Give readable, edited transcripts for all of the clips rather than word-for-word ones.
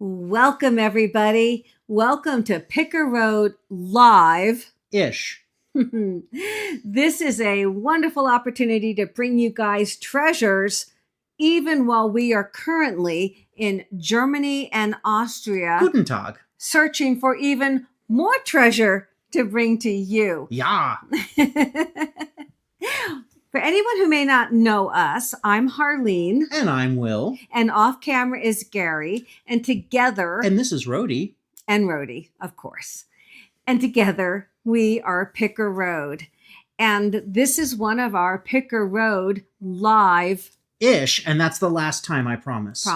Welcome, everybody. Welcome to Picker Road Live-ish. This is a wonderful opportunity to bring you guys treasures, even while we are currently in Germany and Austria. Guten Tag. Searching for even more treasure to bring to you. Yeah. For anyone who may not know us, I'm Harleen. And I'm Will. And off camera is Gary. And together... And this is Rhodey. And Rhodey, of course. And together, we are Picker Road. And this is one of our Picker Road Live-ish. And that's the last time, I promise.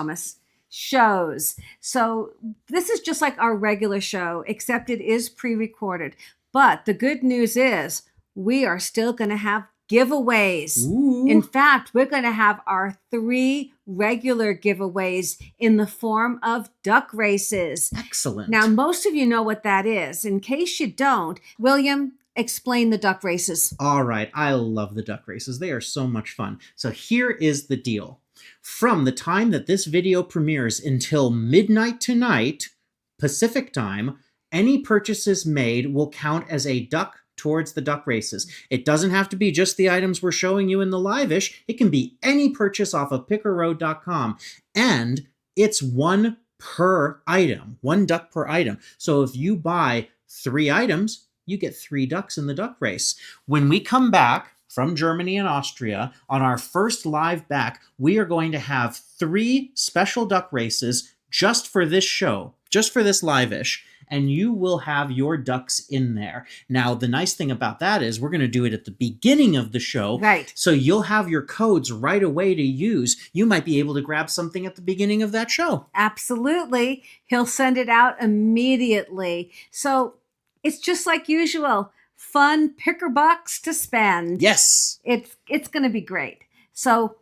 Shows. So this is just like our regular show, except it is pre-recorded. But the good news is we are still going to have giveaways. Ooh. In fact, we're going to have our 3 regular giveaways in the form of duck races. Excellent. Now, most of you know what that is. In case you don't, William, explain the duck races. All right. I love the duck races. They are so much fun. So here is the deal. From the time that this video premieres until midnight tonight, Pacific time, any purchases made will count as a duck towards the duck races. It doesn't have to be just the items we're showing you in the live-ish. It can be any purchase off of pickerroad.com. And it's 1 per item, 1 duck per item. So if you buy 3 items, you get 3 ducks in the duck race. When we come back from Germany and Austria on our first live back, we are going to have 3 special duck races just for this show, just for this live-ish. And you will have your ducks in there. Now, the nice thing about that is we're going to do it at the beginning of the show. Right. So you'll have your codes right away to use. You might be able to grab something at the beginning of that show. Absolutely. He'll send it out immediately. So it's just like usual. Fun picker bucks to spend. Yes. It's going to be great. So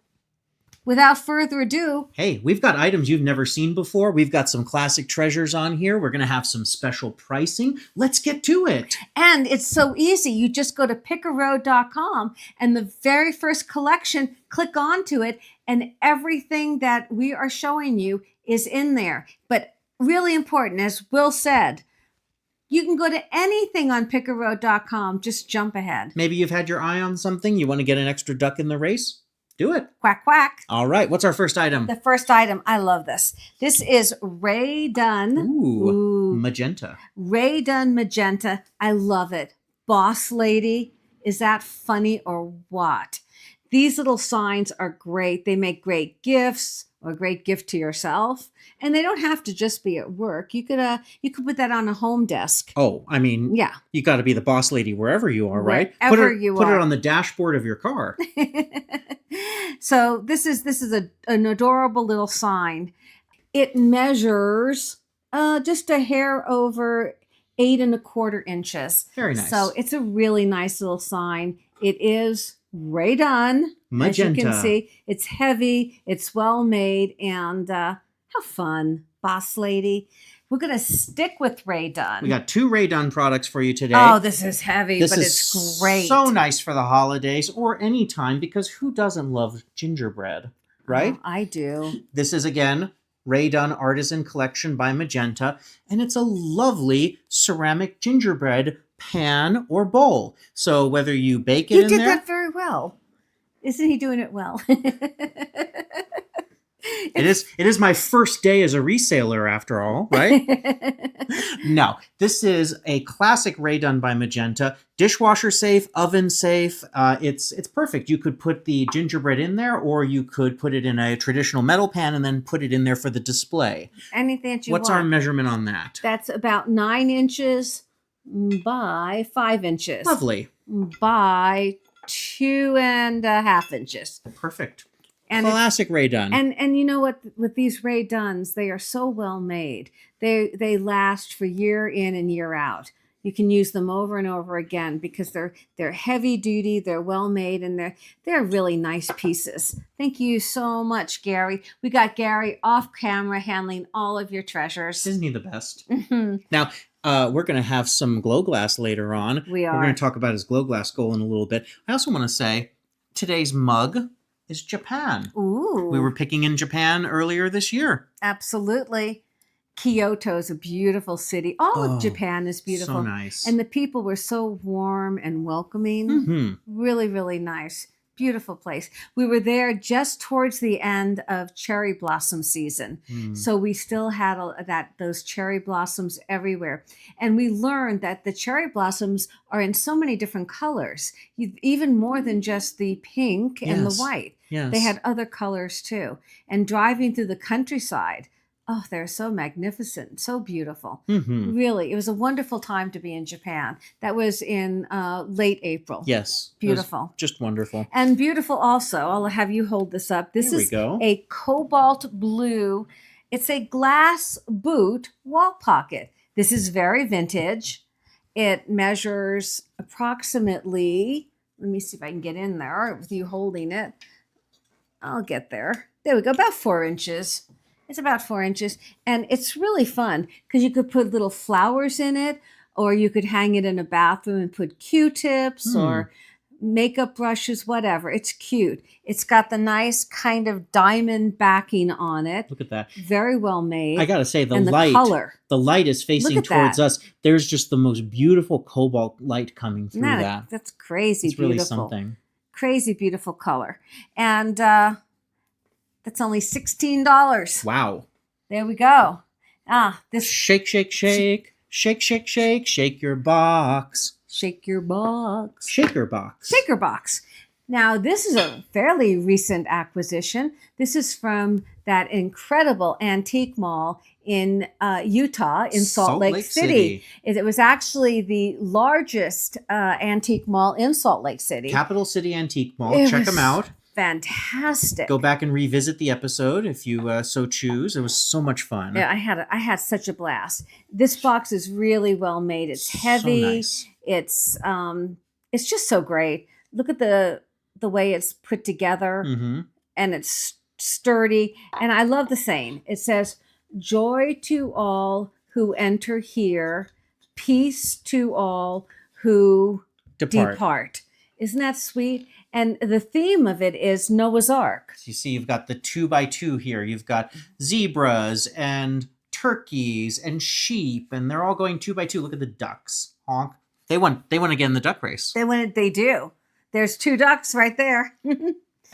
without further ado. Hey, we've got items you've never seen before. We've got some classic treasures on here. We're going to have some special pricing. Let's get to it. And it's so easy. You just go to pickerroad.com and the very first collection, click onto it, and everything that we are showing you is in there. But really important, as Will said, you can go to anything on pickerroad.com. Just jump ahead. Maybe you've had your eye on something. You want to get an extra duck in the race? Do it. Quack, quack. All right. What's our first item? The first item, I love this. This is Ray Dunn. Ooh, Magenta. Ray Dunn Magenta. I love it. Boss lady. Is that funny or what? These little signs are great. They make great gifts or a great gift to yourself. And they don't have to just be at work. You could put that on a home desk. Oh, I mean, yeah. You got to be the boss lady wherever you are, right? Wherever Put it on the dashboard of your car. So this is an adorable little sign. It measures just a hair over 8 1/4 inches. Very nice. So it's a really nice little sign. It is Ray Dunn. Magenta. As you can see, it's heavy, it's well made, and how fun, boss lady. We're going to stick with Ray Dunn. We got 2 Ray Dunn products for you today. Oh, this is heavy, but it's great. So nice for the holidays or any time, because who doesn't love gingerbread, right? Oh, I do. This is, again, Ray Dunn Artisan Collection by Magenta, and it's a lovely ceramic gingerbread pan or bowl. So whether you bake it in there... You did that very well. Isn't he doing it well? It is my first day as a reseller, after all, right? No, this is a classic Ray Dunn by Magenta. Dishwasher safe, oven safe. It's perfect. You could put the gingerbread in there, or you could put it in a traditional metal pan and then put it in there for the display. Anything that you want. What's our measurement on that? That's about 9 inches by 5 inches. Lovely. By 2.5 inches. Perfect. And classic Ray Dunn. And you know what? With these Ray Dunns, they are so well made. They last for year in and year out. You can use them over and over again because they're heavy duty, they're well made, and they're really nice pieces. Thank you so much, Gary. We got Gary off camera handling all of your treasures. Isn't he the best? Mm-hmm. Now, we're going to have some glow glass later on. We are. We're going to talk about his glow glass goal in a little bit. I also want to say today's mug is Japan. Ooh. We were picking in Japan earlier this year. Absolutely. Kyoto is a beautiful city. All of Oh, Japan is beautiful. So nice. And the people were so warm and welcoming. Mhm. Really, really nice. Beautiful place. We were there just towards the end of cherry blossom season. Mm. So we still had those cherry blossoms everywhere. And we learned that the cherry blossoms are in so many different colors, even more than just the pink and the Yes. white. Yes. They had other colors too. And driving through the countryside, oh, they're so magnificent, so beautiful. Mhm. Really, it was a wonderful time to be in Japan. That was in late April. Yes. It was Beautiful. just wonderful. And beautiful also, I'll have you hold this up. This Here we is go. a cobalt blue. It's a glass boot wall pocket. This is very vintage. It measures approximately, let me see if I can get in there with you holding it. I'll get there. There we go, about 4 inches. It's about 4 inches. And it's really fun because you could put little flowers in it, or you could hang it in a bathroom and put Q-tips or makeup brushes, whatever. It's cute. It's got the nice kind of diamond backing on it. Look at that. Very well made. I gotta say, and the color. The light is facing Look at towards that. us. There's just the most beautiful cobalt light coming through that. That's crazy It's really beautiful. something. Crazy beautiful color. And that's only $16. Wow. There we go. This Shake, shake, shake. Shake, shake, shake. Shake your box. shake your box. Shaker box. Shaker box. Now, this is a fairly recent acquisition. This is from that incredible antique mall in Utah, in Salt Lake City. It was actually the largest antique mall in Salt Lake City. Capital City Antique Mall. It Check was them out. Fantastic. Go back and revisit the episode if you so choose. It was so much fun. Yeah, I had such a blast. This box is really well made. It's heavy. So nice. It's just so great. Look at the way it's put together, and it's sturdy. And I love the saying. It says, "Joy to all who enter here, peace to all who depart." Isn't that sweet? And the theme of it is Noah's Ark. So you see, you've got the 2x2 here. You've got zebras and turkeys and sheep, and they're all going 2x2. Look at the ducks. Honk. They won again in the duck race. They do. There's 2 ducks right there.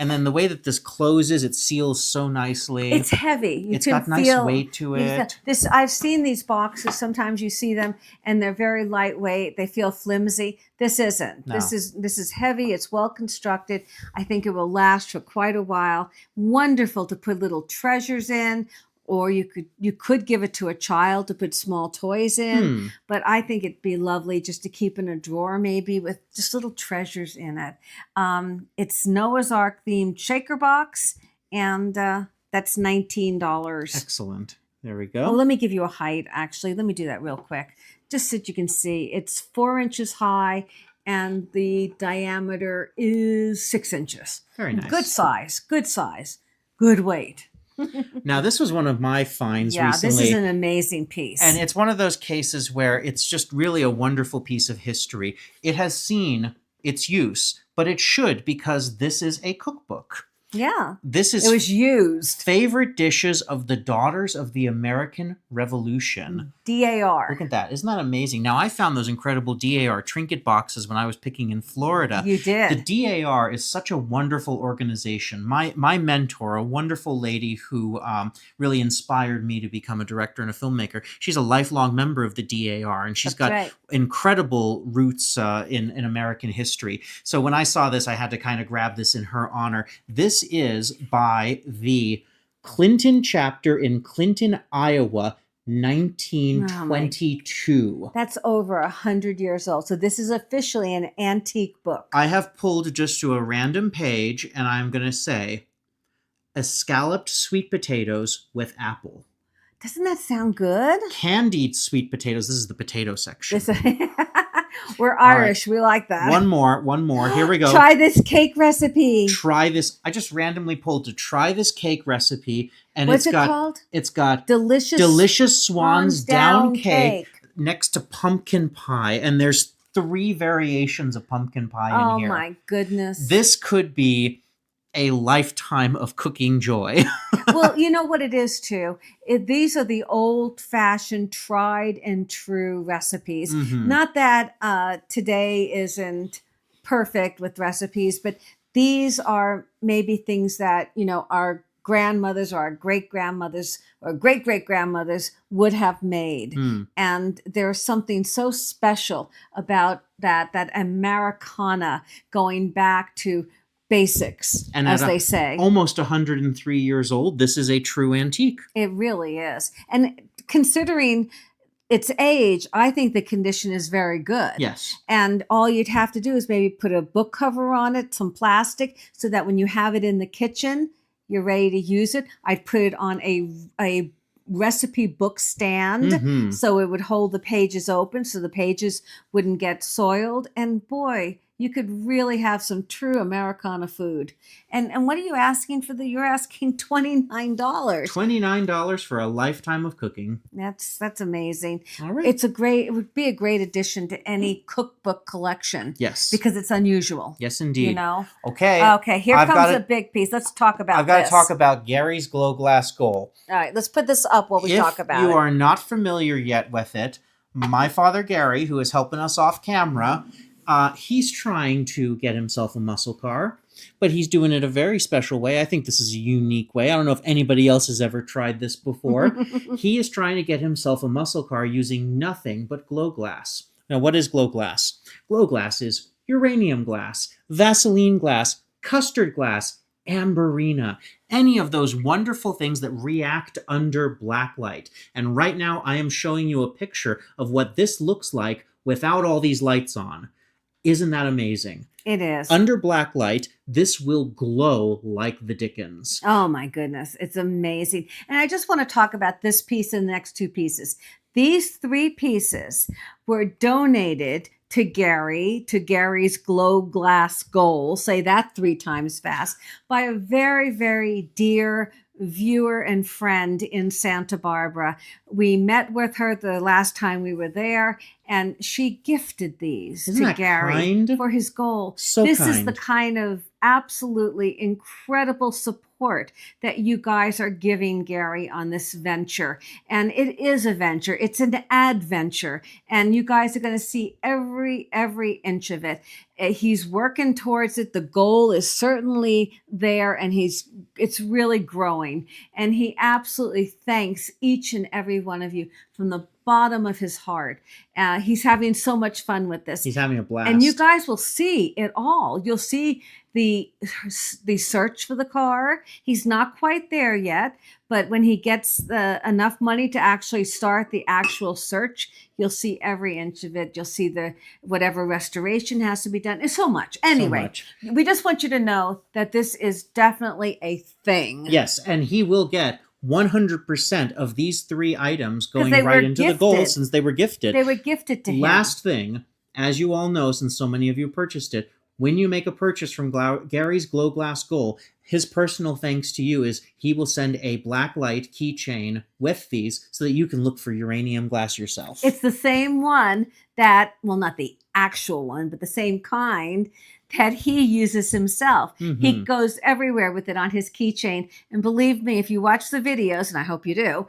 And then the way that this closes, it seals so nicely. It's heavy. It's got nice weight to it. I've seen these boxes. Sometimes you see them and they're very lightweight. They feel flimsy. This isn't. No. This is heavy. It's well constructed. I think it will last for quite a while. Wonderful to put little treasures in, or you could give it to a child to put small toys in. But I think it'd be lovely just to keep in a drawer, maybe with just little treasures in it. It's Noah's Ark themed shaker box, and that's $19. Excellent. There we go. Oh, let me give you a height, actually. Let me do that real quick, just so that you can see. It's 4 inches high, and the diameter is 6 inches. Very nice. Good size. Good weight. Now, this was one of my finds recently. This is an amazing piece. And it's one of those cases where it's just really a wonderful piece of history. It has seen its use, but it should, because this is a cookbook. Yeah. This is it was used. Favorite dishes of the Daughters of the American Revolution. DAR. Look at that. Isn't that amazing? Now, I found those incredible DAR trinket boxes when I was picking in Florida. You did. The DAR is such a wonderful organization. My mentor, a wonderful lady who really inspired me to become a director and a filmmaker, she's a lifelong member of the DAR, and she's got incredible roots in American history. So when I saw this, I had to kind of grab this in her honor. This is by the Clinton chapter in Clinton, Iowa, 1922. That's over 100 years old. So this is officially an antique book. I have pulled just to a random page, and I'm going to say, escalloped sweet potatoes with apple. Doesn't that sound good? Candied sweet potatoes. This is the potato section. We're Irish. Right. We like that. One more. Here we go. Try this cake recipe. Try this. I just randomly pulled to try this cake recipe. And What's it called? It's got Delicious Swan's Down cake next to pumpkin pie. And there's 3 variations of pumpkin pie in here. Oh, my goodness. This could be a lifetime of cooking joy. Well, you know what it is too? These are the old-fashioned, tried and true recipes. Mhm. Not that today isn't perfect with recipes, but these are maybe things that, our grandmothers or our great-grandmothers or great-great-grandmothers would have made. Mm. And there's something so special about that Americana, going back to basics, And as at they say. almost 103 years old, this is a true antique. It really is. And considering its age, I think the condition is very good. Yes. And all you'd have to do is maybe put a book cover on it, some plastic, so that when you have it in the kitchen, you're ready to use it. I'd put it on a recipe book stand, Mhm. so it would hold the pages open so the pages wouldn't get soiled. And boy, you could really have some true Americana food. And what are you asking for? You're asking $29. $29 for a lifetime of cooking. That's amazing. All right. It would be a great addition to any cookbook collection. Yes. Because it's unusual. Yes, indeed. Okay. Okay, here comes a big piece. Let's talk about this. I've got to talk about Gary's Glow Glass Goal. All right, let's put this up while we talk about it. If you are not familiar yet with it, my father Gary, who is helping us off camera, he's trying to get himself a muscle car, but he's doing it a very special way. I think this is a unique way. I don't know if anybody else has ever tried this before. He is trying to get himself a muscle car using nothing but glow glass. Now, what is glow glass? Glow glass is uranium glass, Vaseline glass, custard glass, amberina, any of those wonderful things that react under black light. And right now I am showing you a picture of what this looks like without all these lights on. Isn't that amazing? It is. Under black light, this will glow like the Dickens. Oh my goodness, it's amazing. And I just want to talk about this piece and the next two pieces. These three pieces were donated to Gary's Glow Glass Goal, say that 3 times fast, by a very, very dear viewer and friend in Santa Barbara. We met with her the last time we were there, and she gifted these Isn't to that Gary kind? for his goal. So this kind. is the kind of absolutely incredible support that you guys are giving Gary on this venture. And it is a venture. It's an adventure. And you guys are going to see every inch of it. He's working towards it. The goal is certainly there, and it's really growing. And he absolutely thanks each and every one of you from the bottom of his heart. He's having so much fun with this. He's having a blast. And you guys will see it all. You'll see the search for the car. He's not quite there yet, but when he gets enough money to actually start the actual search, you'll see every inch of it. You'll see whatever restoration has to be done. It's so much. Anyway, we just want you to know that this is definitely a thing. Yes, and he will get 100% of these 3 items going right into the goal since they were gifted. They were gifted to him. Last thing, as you all know, since so many of you purchased it, when you make a purchase from Gary's Glow Glass Goal, his personal thanks to you is he will send a black light keychain with these so that you can look for uranium glass yourself. It's the same one that, well, not the actual one, but the same kind that he uses himself. Mm-hmm. He goes everywhere with it on his keychain. And believe me, if you watch the videos, and I hope you do,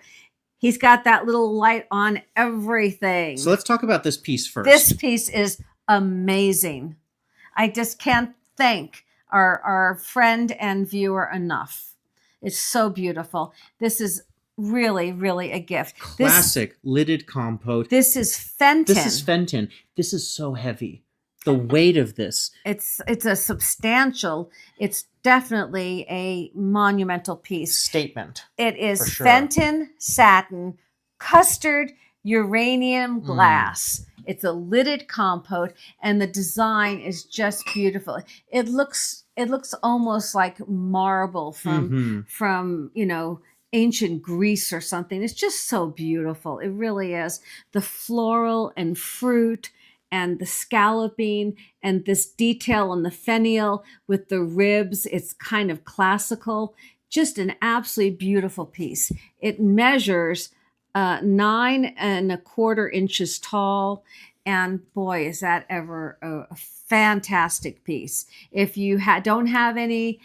he's got that little light on everything. So let's talk about this piece first. This piece is amazing. I just can't thank our friend and viewer enough. It's so beautiful. This is really, really a gift. Classic lidded compote. This is Fenton. This is Fenton. This is so heavy. The weight of this. It's a substantial, it's definitely a monumental piece. Statement. It is Fenton satin, custard, uranium glass. It's a lidded compote, and the design is just beautiful. It looks almost like marble from ancient Greece or something. It's just so beautiful. It really is. The floral and fruit and the scalloping and this detail on the finial with the ribs. It's kind of classical. Just an absolutely beautiful piece. It measures 9¼ inches tall. And boy, is that ever a fantastic piece. If you don't have any,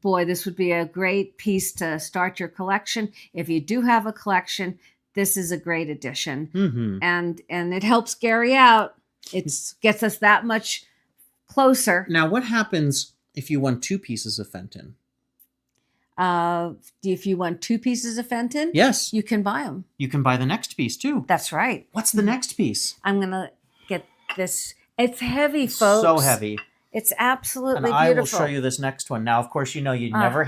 boy, this would be a great piece to start your collection. If you do have a collection, this is a great addition. Mm-hmm. And it helps Gary out. It gets us that much closer. Now, what happens if you want 2 pieces of Fenton? If you want 2 pieces of Fenton, Yes. you can buy them. You can buy the next piece too. That's right. What's the next piece? I'm going to get this. It's heavy, folks. So heavy. It's absolutely And I beautiful. will show you this next one. Now, of course, you never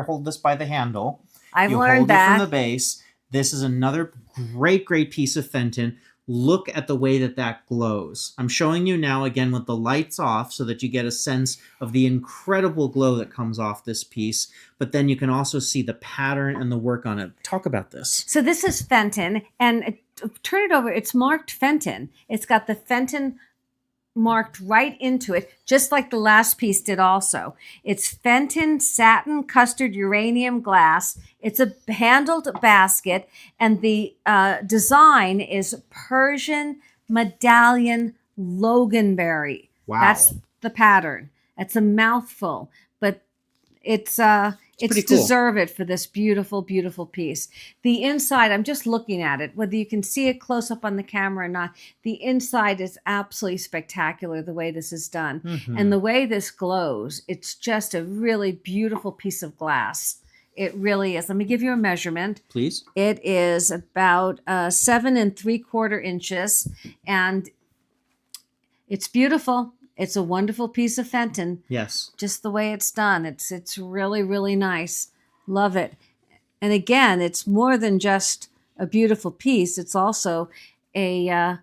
hold this by the handle. I've you learned hold that. it from the base. This is another great piece of Fenton. Look at the way that glows. I'm showing you now again with the lights off so that you get a sense of the incredible glow that comes off this piece. But then you can also see the pattern and the work on it. Talk about this. So this is Fenton, and turn it over. It's marked Fenton. It's got the Fenton marked right into it, just like the last piece did also. It's Fenton satin custard uranium glass. It's a handled basket, and the design is Persian medallion loganberry. Wow. That's the pattern. It's a mouthful, but it's pretty cool. deserved for this beautiful, beautiful piece. The inside, I'm just looking at it, whether you can see it close up on the camera or not, the inside is absolutely spectacular the way this is done. Mm-hmm. And the way this glows, it's just a really beautiful piece of glass. It really is. Let me give you a measurement. Please. It is about 7 3/4 inches, and it's beautiful. It's a wonderful piece of Fenton. Yes. Just the way it's done. It's really, really nice. Love it. And again, it's more than just a beautiful piece. It's also a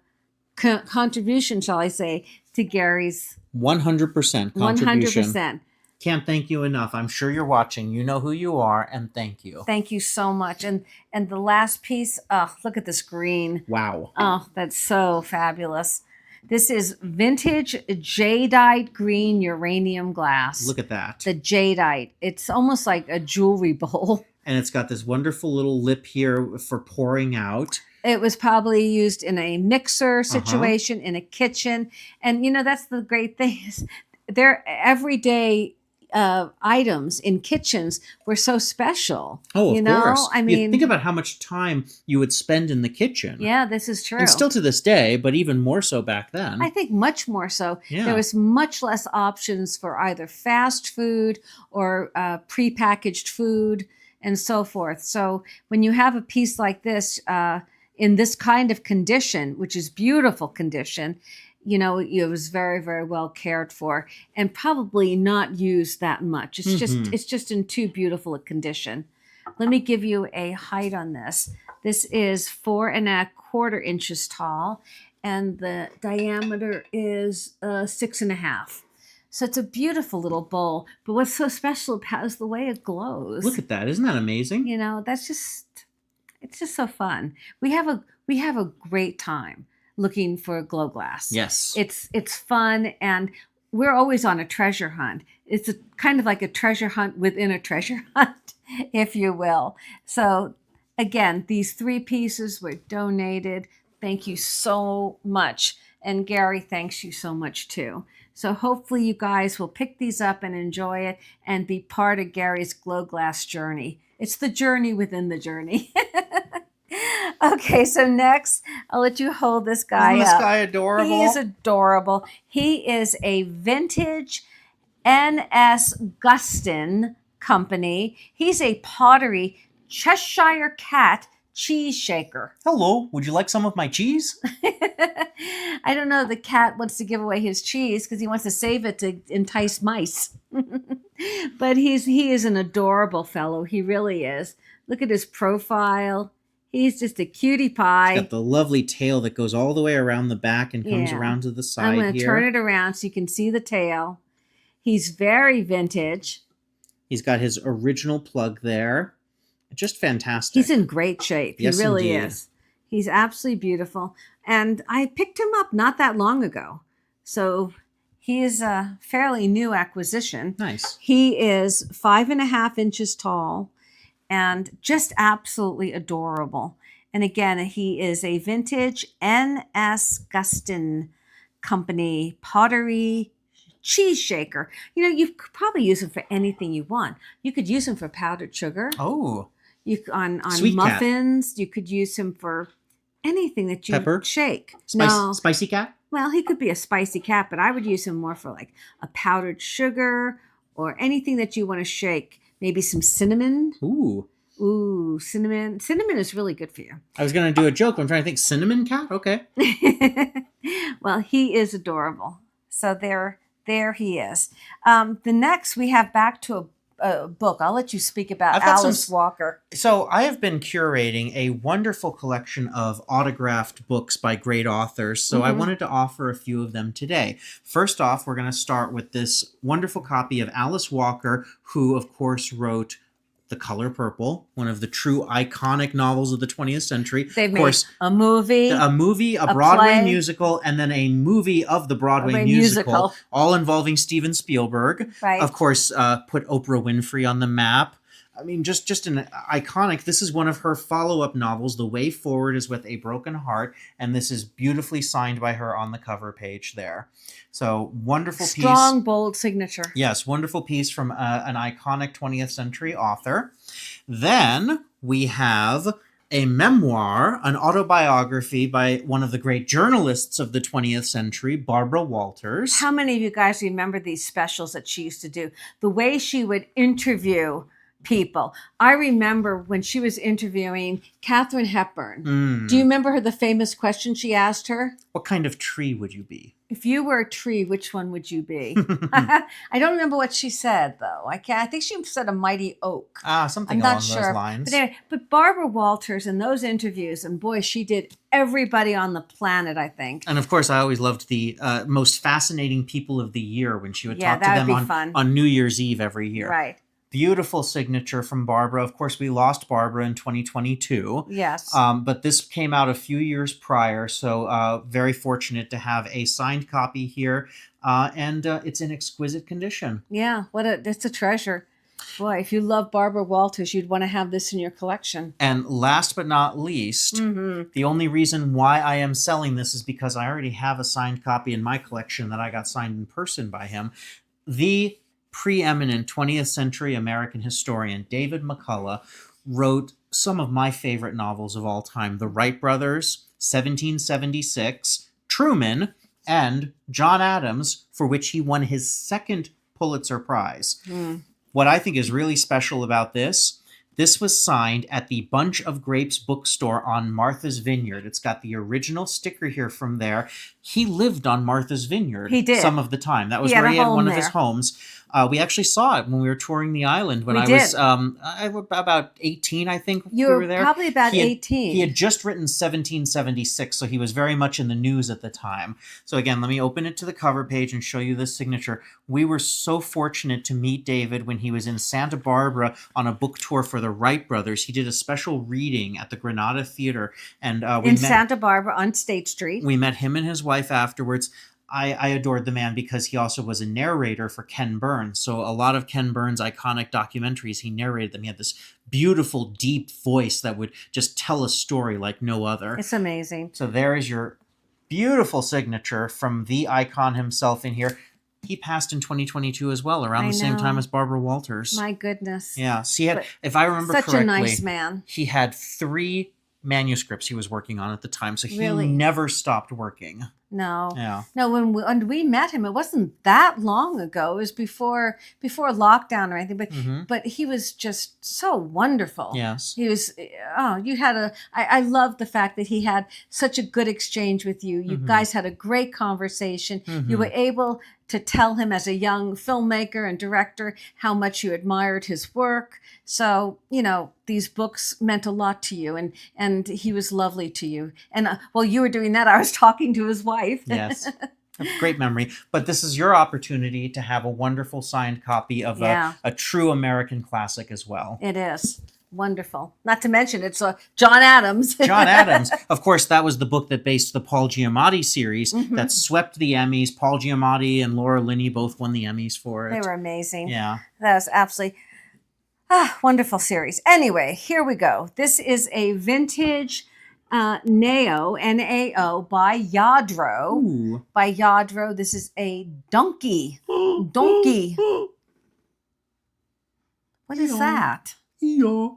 contribution, shall I say, to Gary's 100% contribution. 100%. Can't thank you enough. I'm sure you're watching. You know who you are, and thank you. Thank you so much. And the last piece, oh, look at this green. Wow. Oh, that's so fabulous. This is vintage jadeite green uranium glass. Look at that. The jadeite. It's almost like a jewelry bowl. And it's got this wonderful little lip here for pouring out. It was probably used in a mixer situation, in a kitchen. And, that's the great thing is they're everyday items in kitchens were so special. Oh, of course. I mean, you think about how much time you would spend in the kitchen. Yeah, this is true. And still to this day, but even more so back then. I think much more so. Yeah. There was much less options for either fast food or prepackaged food and so forth. So when you have a piece like this in this kind of condition, which is beautiful condition, it was very, very well cared for and probably not used that much. It's just in too beautiful a condition. Let me give you a height on this. This is 4 1/4 inches tall, and the diameter is 6 1/2. So it's a beautiful little bowl. But what's so special about it is the way it glows. Look at that. Isn't that amazing? It's just so fun. We have a great time looking for glow glass. Yes. It's fun, and we're always on a treasure hunt. It's a kind of like a treasure hunt within a treasure hunt, if you will. So again, these 3 pieces were donated. Thank you so much. And Gary thanks you so much too. So hopefully you guys will pick these up and enjoy it and be part of Gary's glow glass journey. It's the journey within the journey. Okay, so next, I'll let you hold this guy Isn't up. this guy adorable? He is adorable. He is a vintage N.S. Gustin company. He's a Pottery Cheshire cat cheese shaker. Hello, would you like some of my cheese? I don't know. The cat wants to give away his cheese because he wants to save it to entice mice. But he is an adorable fellow. He really is. Look at his profile. He's just a cutie pie. He's got the lovely tail that goes all the way around the back and comes around to the side I'm going to here. turn it around so you can see the tail. He's very vintage. He's got his original plug there. Just fantastic. He's in great shape. Yes, he really indeed. is. He's absolutely beautiful. And I picked him up not that long ago. So he is a fairly new acquisition. Nice. He is 5 1/2 inches tall and just absolutely adorable. And again, he is a vintage N.S. Gustin company Pottery cheese shaker. You know, you could probably use them for anything you want. You could use them for powdered sugar. Oh, On Sweet cat. muffins. You could use him for anything that you Pepper? shake. No. Spicy cat? Well, he could be a spicy cat, but I would use him more for like a powdered sugar or anything that you want to shake. Maybe some cinnamon. Ooh, cinnamon. Cinnamon is really good for you. I was going to do a joke. I'm trying to think. Cinnamon cat? Okay. Well, he is adorable. So there he is. The next we have back to a book. I'll let you speak about I've got Alice Walker. So I have been curating a wonderful collection of autographed books by great authors. So I wanted to offer a few of them today. First off, we're going to start with this wonderful copy of Alice Walker, who of course wrote The Color Purple, one of the true iconic novels of the 20th century. They've made a movie, a Broadway play, musical, and then a movie of the Broadway musical, all involving Steven Spielberg. Right. Of course, put Oprah Winfrey on the map. I mean, just an iconic. This is one of her follow-up novels. The Way Forward is with a Broken Heart, and this is beautifully signed by her on the cover page there. So wonderful piece. Strong, bold signature. Yes, wonderful piece from an iconic 20th century author. Then we have a memoir, an autobiography by one of the great journalists of the 20th century, Barbara Walters. How many of you guys remember these specials that she used to do? The way she would interview people. I remember when she was interviewing Katharine Hepburn. Do you remember the famous question she asked her? What kind of tree would you be? If you were a tree, which one would you be? I don't remember what she said, though. I think she said a mighty oak. Something I'm along not sure. those lines. But anyway, but Barbara Walters in those interviews, and boy, she did everybody on the planet, I think. And of course, I always loved the most fascinating people of the year when she would talk to that would them be fun. on New Year's Eve every year. Right. Beautiful signature from Barbara. Of course, we lost Barbara in 2022. Yes. But this came out a few years prior, so very fortunate to have a signed copy here. And it's in exquisite condition. Yeah, it's a treasure. Boy, if you love Barbara Walters, you'd want to have this in your collection. And last but not least, the only reason why I am selling this is because I already have a signed copy in my collection that I got signed in person by him. The preeminent 20th century American historian David McCullough wrote some of my favorite novels of all time: The Wright Brothers, 1776, Truman, and John Adams, for which he won his second Pulitzer Prize. What I think is really special about this was signed at the Bunch of Grapes bookstore on Martha's Vineyard. It's got the original sticker here from there. He lived on Martha's Vineyard. He did. Some of the time. That was where he had one of his homes. We actually saw it when we were touring the island when I was about 18, I think. You were there. Probably about 18. He had just written 1776, so he was very much in the news at the time. So again, let me open it to the cover page and show you this signature. We were so fortunate to meet David when he was in Santa Barbara on a book tour for the Wright Brothers. He did a special reading at the Granada Theater. And in Santa Barbara on State Street. We met him and his wife afterwards. I adored the man because he also was a narrator for Ken Burns. So a lot of Ken Burns' iconic documentaries, he narrated them. He had this beautiful, deep voice that would just tell a story like no other. It's amazing. So there is your beautiful signature from the icon himself in here. He passed in 2022 as well, around the same time as Barbara Walters. My goodness. Yeah. So he had, if I remember correctly, such a nice man. He had 3 manuscripts he was working on at the time. So he Really? never stopped working. No. Yeah. No, when we met him, it wasn't that long ago. It was before lockdown or anything, but he was just so wonderful. Yes. He was, I love the fact that he had such a good exchange with you. You guys had a great conversation. You were able to tell him as a young filmmaker and director how much you admired his work. So, these books meant a lot to you, and he was lovely to you. And while you were doing that, I was talking to his wife. Yes. Great memory. But this is your opportunity to have a wonderful signed copy of a true American classic as well. It is. Wonderful. Not to mention, it's John Adams. John Adams. Of course, that was the book that based the Paul Giamatti series that swept the Emmys. Paul Giamatti and Laura Linney both won the Emmys for it. They were amazing. Yeah. That was absolutely wonderful series. Anyway, here we go. This is a vintage Nao, Nao, by Lladró. Ooh. By Lladró. This is a donkey. Donkey. What is that? Yeah.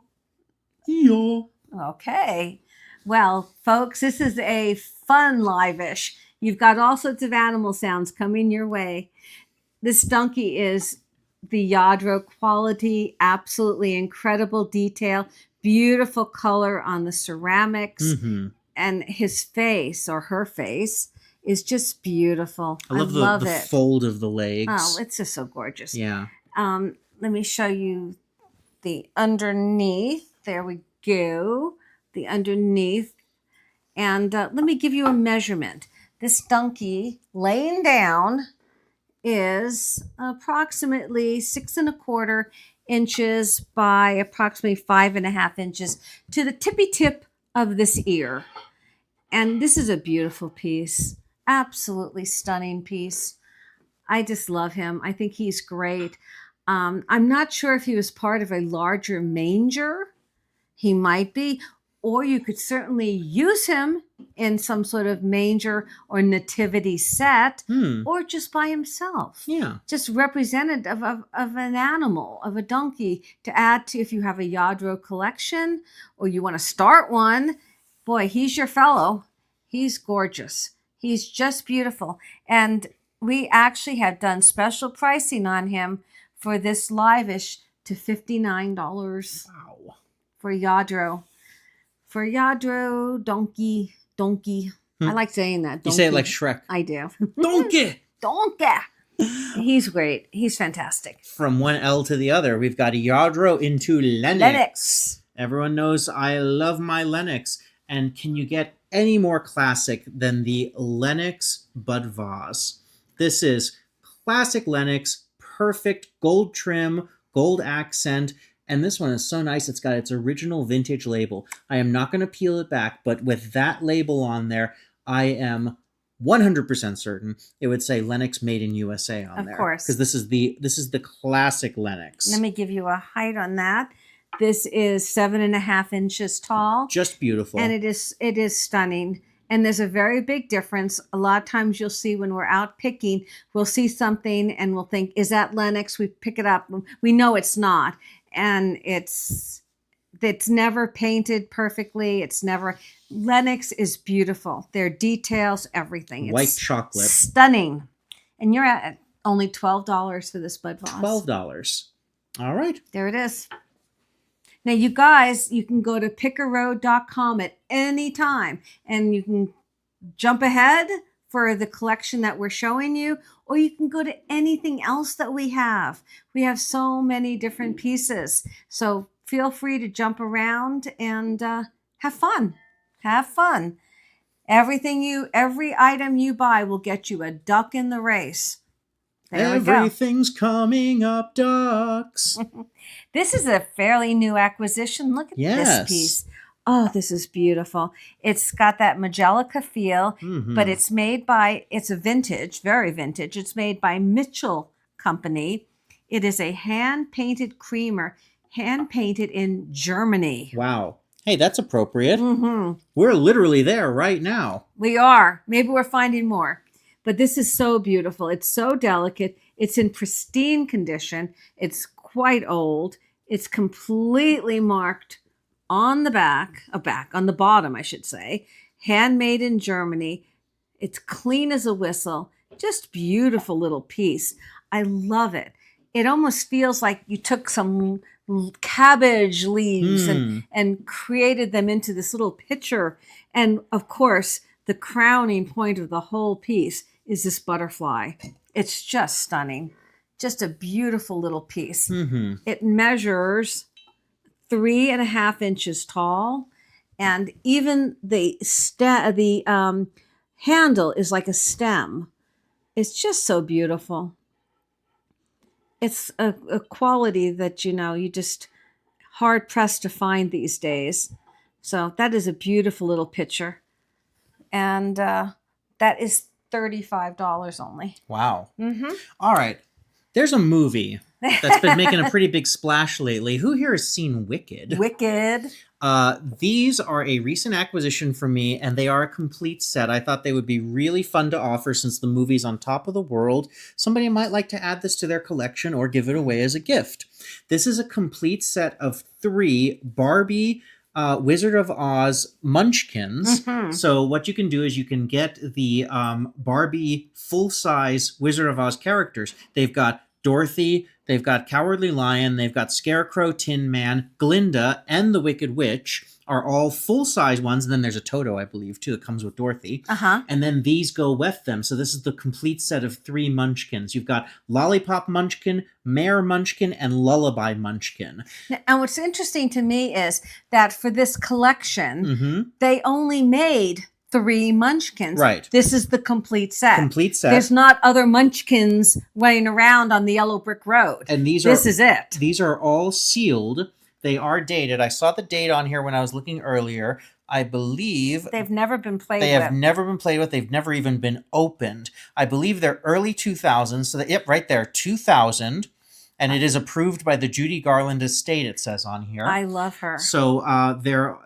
Yeah. Okay. Well, folks, this is a fun live-ish. You've got all sorts of animal sounds coming your way. This donkey is the Lladró quality, absolutely incredible detail, beautiful color on the ceramics, and his face or her face is just beautiful. I love the it. fold of the legs. Oh, it's just so gorgeous. Yeah. Let me show you the underneath. There we go. The underneath. And let me give you a measurement. This donkey laying down is approximately 6¼ inches by approximately 5½ inches to the tippy tip of this ear. And this is a beautiful piece. Absolutely stunning piece. I just love him. I think he's great. I'm not sure if he was part of a larger manger. He might be. Or you could certainly use him in some sort of manger or nativity set, or just by himself. Yeah. Just representative of an animal, of a donkey, to add to if you have a Lladró collection or you want to start one. Boy, he's your fellow. He's gorgeous. He's just beautiful. And we actually have done special pricing on him for this live-ish to $59. Wow. For Lladró. For Lladró, donkey. I like saying that. Donkey. You say it like Shrek. I do. Donkey! Donkey! He's great. He's fantastic. From one L to the other, we've got Lladró into Lenox. Lenox. Everyone knows I love my Lenox. And can you get any more classic than the Lenox Bud Vase? This is classic Lenox, perfect gold trim, gold accent. And this one is so nice. It's got its original vintage label. I am not going to peel it back, but with that label on there, I am 100% certain it would say Lenox made in USA on there. Of course. Because this is the classic Lenox. Let me give you a height on that. This is 7½ inches tall. Just beautiful. And it is stunning. And there's a very big difference. A lot of times you'll see when we're out picking, we'll see something and we'll think, is that Lenox? We pick it up. We know it's not. And it's never painted perfectly. It's never. Lenox is beautiful. Their details, everything. White it's chocolate. Stunning. And you're at only $12 for this Bud Vase. $12. All right. There it is. Now, you guys, you can go to pickerroad.com at any time and you can jump ahead for the collection that we're showing you, or you can go to anything else that we have. We have so many different pieces. So feel free to jump around and have fun. Have fun. Every item you buy will get you a duck in the race. There Everything's coming up, ducks. This is a fairly new acquisition. Look at this piece. Oh, this is beautiful. It's got that Majolica feel, but it's a vintage, very vintage. It's made by Mitchell Company. It is a hand-painted creamer, hand-painted in Germany. Wow. Hey, that's appropriate. We're literally there right now. We are. Maybe we're finding more. But this is so beautiful. It's so delicate. It's in pristine condition. It's quite old. It's completely marked on the on the bottom, I should say. Handmade in Germany. It's clean as a whistle. Just beautiful little piece. I love it. It almost feels like you took some cabbage leaves and created them into this little pitcher. And of course, the crowning point of the whole piece is this butterfly. It's just stunning. Just a beautiful little piece. It measures 3½ inches tall, and even the handle is like a stem. It's just so beautiful. It's a quality that, you just hard pressed to find these days. So that is a beautiful little picture. And that is $35 only. Wow. All right. There's a movie that's been making a pretty big splash lately. Who here has seen Wicked? Wicked. These are a recent acquisition for me, and they are a complete set. I thought they would be really fun to offer since the movie's on top of the world. Somebody might like to add this to their collection or give it away as a gift. This is a complete set of 3 Barbie Wizard of Oz munchkins. Mhm. So what you can do is you can get the Barbie full-size Wizard of Oz characters. They've got Dorothy, they've got Cowardly Lion, they've got Scarecrow, Tin Man, Glinda, and the Wicked Witch are all full-size ones. And then there's a Toto, I believe, too, that comes with Dorothy. Uh-huh. And then these go with them. So this is the complete set of 3 munchkins. You've got Lollipop Munchkin, Mare Munchkin, and Lullaby Munchkin. And what's interesting to me is that for this collection, Mm-hmm. they only made 3 munchkins. Right. This is the complete set. Complete set. There's not other munchkins running around on the yellow brick road. And This is it. These are all sealed. They are dated. I saw the date on here when I was looking earlier. I believe They've never been played they have with. never been played with. They've never even been opened. I believe they're early 2000s. So, yep, right there, 2000. And it is approved by the Judy Garland estate, it says on here. I love her. So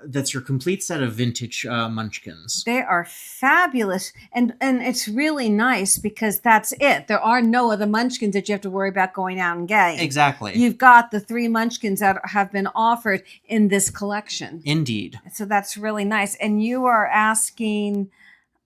that's your complete set of vintage munchkins. They are fabulous. And it's really nice because that's it. There are no other munchkins that you have to worry about going out and getting. Exactly. You've got the 3 munchkins that have been offered in this collection. Indeed. So that's really nice. And you are asking,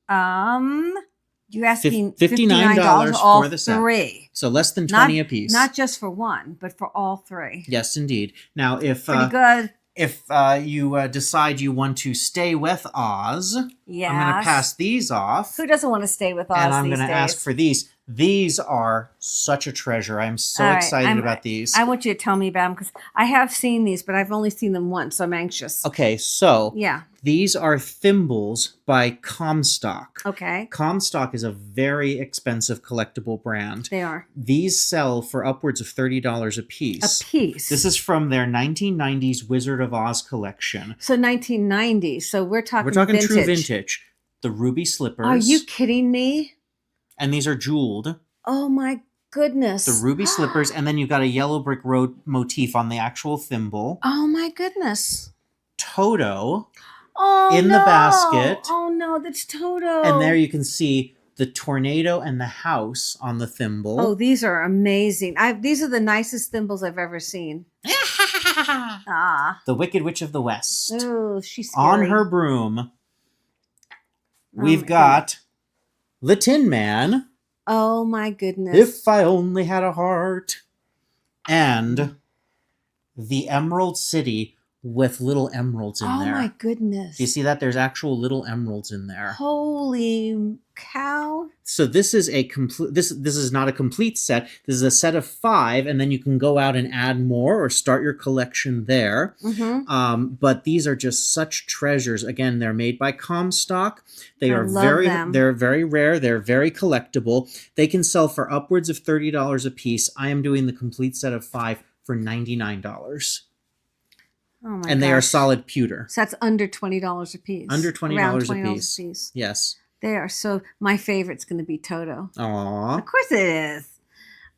$59 all for the set. 3. So less than 20 apiece. Not just for one, but for all 3. Yes, indeed. Now, if Pretty good. if you decide you want to stay with Oz, Yes. I'm going to pass these off. Who doesn't want to stay with Oz And I'm these going to days? ask for these. These are such a treasure. I'm so All right, excited about these. I want you to tell me about them because I have seen these, but I've only seen them once, so I'm anxious. Okay, so Yeah. these are thimbles by Comstock. Okay. Comstock is a very expensive collectible brand. They are. These sell for upwards of $30 a piece. A piece. This is from their 1990s Wizard of Oz collection. So 1990s. So we're talking vintage. True vintage. The ruby slippers. Are you kidding me? And these are jeweled. Oh my goodness. The ruby slippers, and then you've got a yellow brick road motif on the actual thimble. Oh my goodness. Toto Oh in no. the basket. Oh no, that's Toto. And there you can see the tornado and the house on the thimble. Oh, these are amazing. These are the nicest thimbles I've ever seen. Ah. The Wicked Witch of the West. Oh, she's scary. On her broom. Oh We've my got the Tin Man. Oh my goodness. If I only had a heart. And the Emerald City with little emeralds in there. Oh my goodness. Do you see that? There's actual little emeralds in there. Holy cow. So this is a complete. This is not a complete set. This is a set of 5, and then you can go out and add more or start your collection there. Mm-hmm. But these are just such treasures. Again, they're made by Comstock. They I are love them. They're very rare. They're very collectible. They can sell for upwards of $30 a piece. I am doing the complete set of 5 for $99. Oh my And they are gosh. solid pewter. So that's under $20 a piece. Under $20 Around a $20 piece. a piece. Yes. They are so. My favorite's going to be Toto. Aww. Of course it is.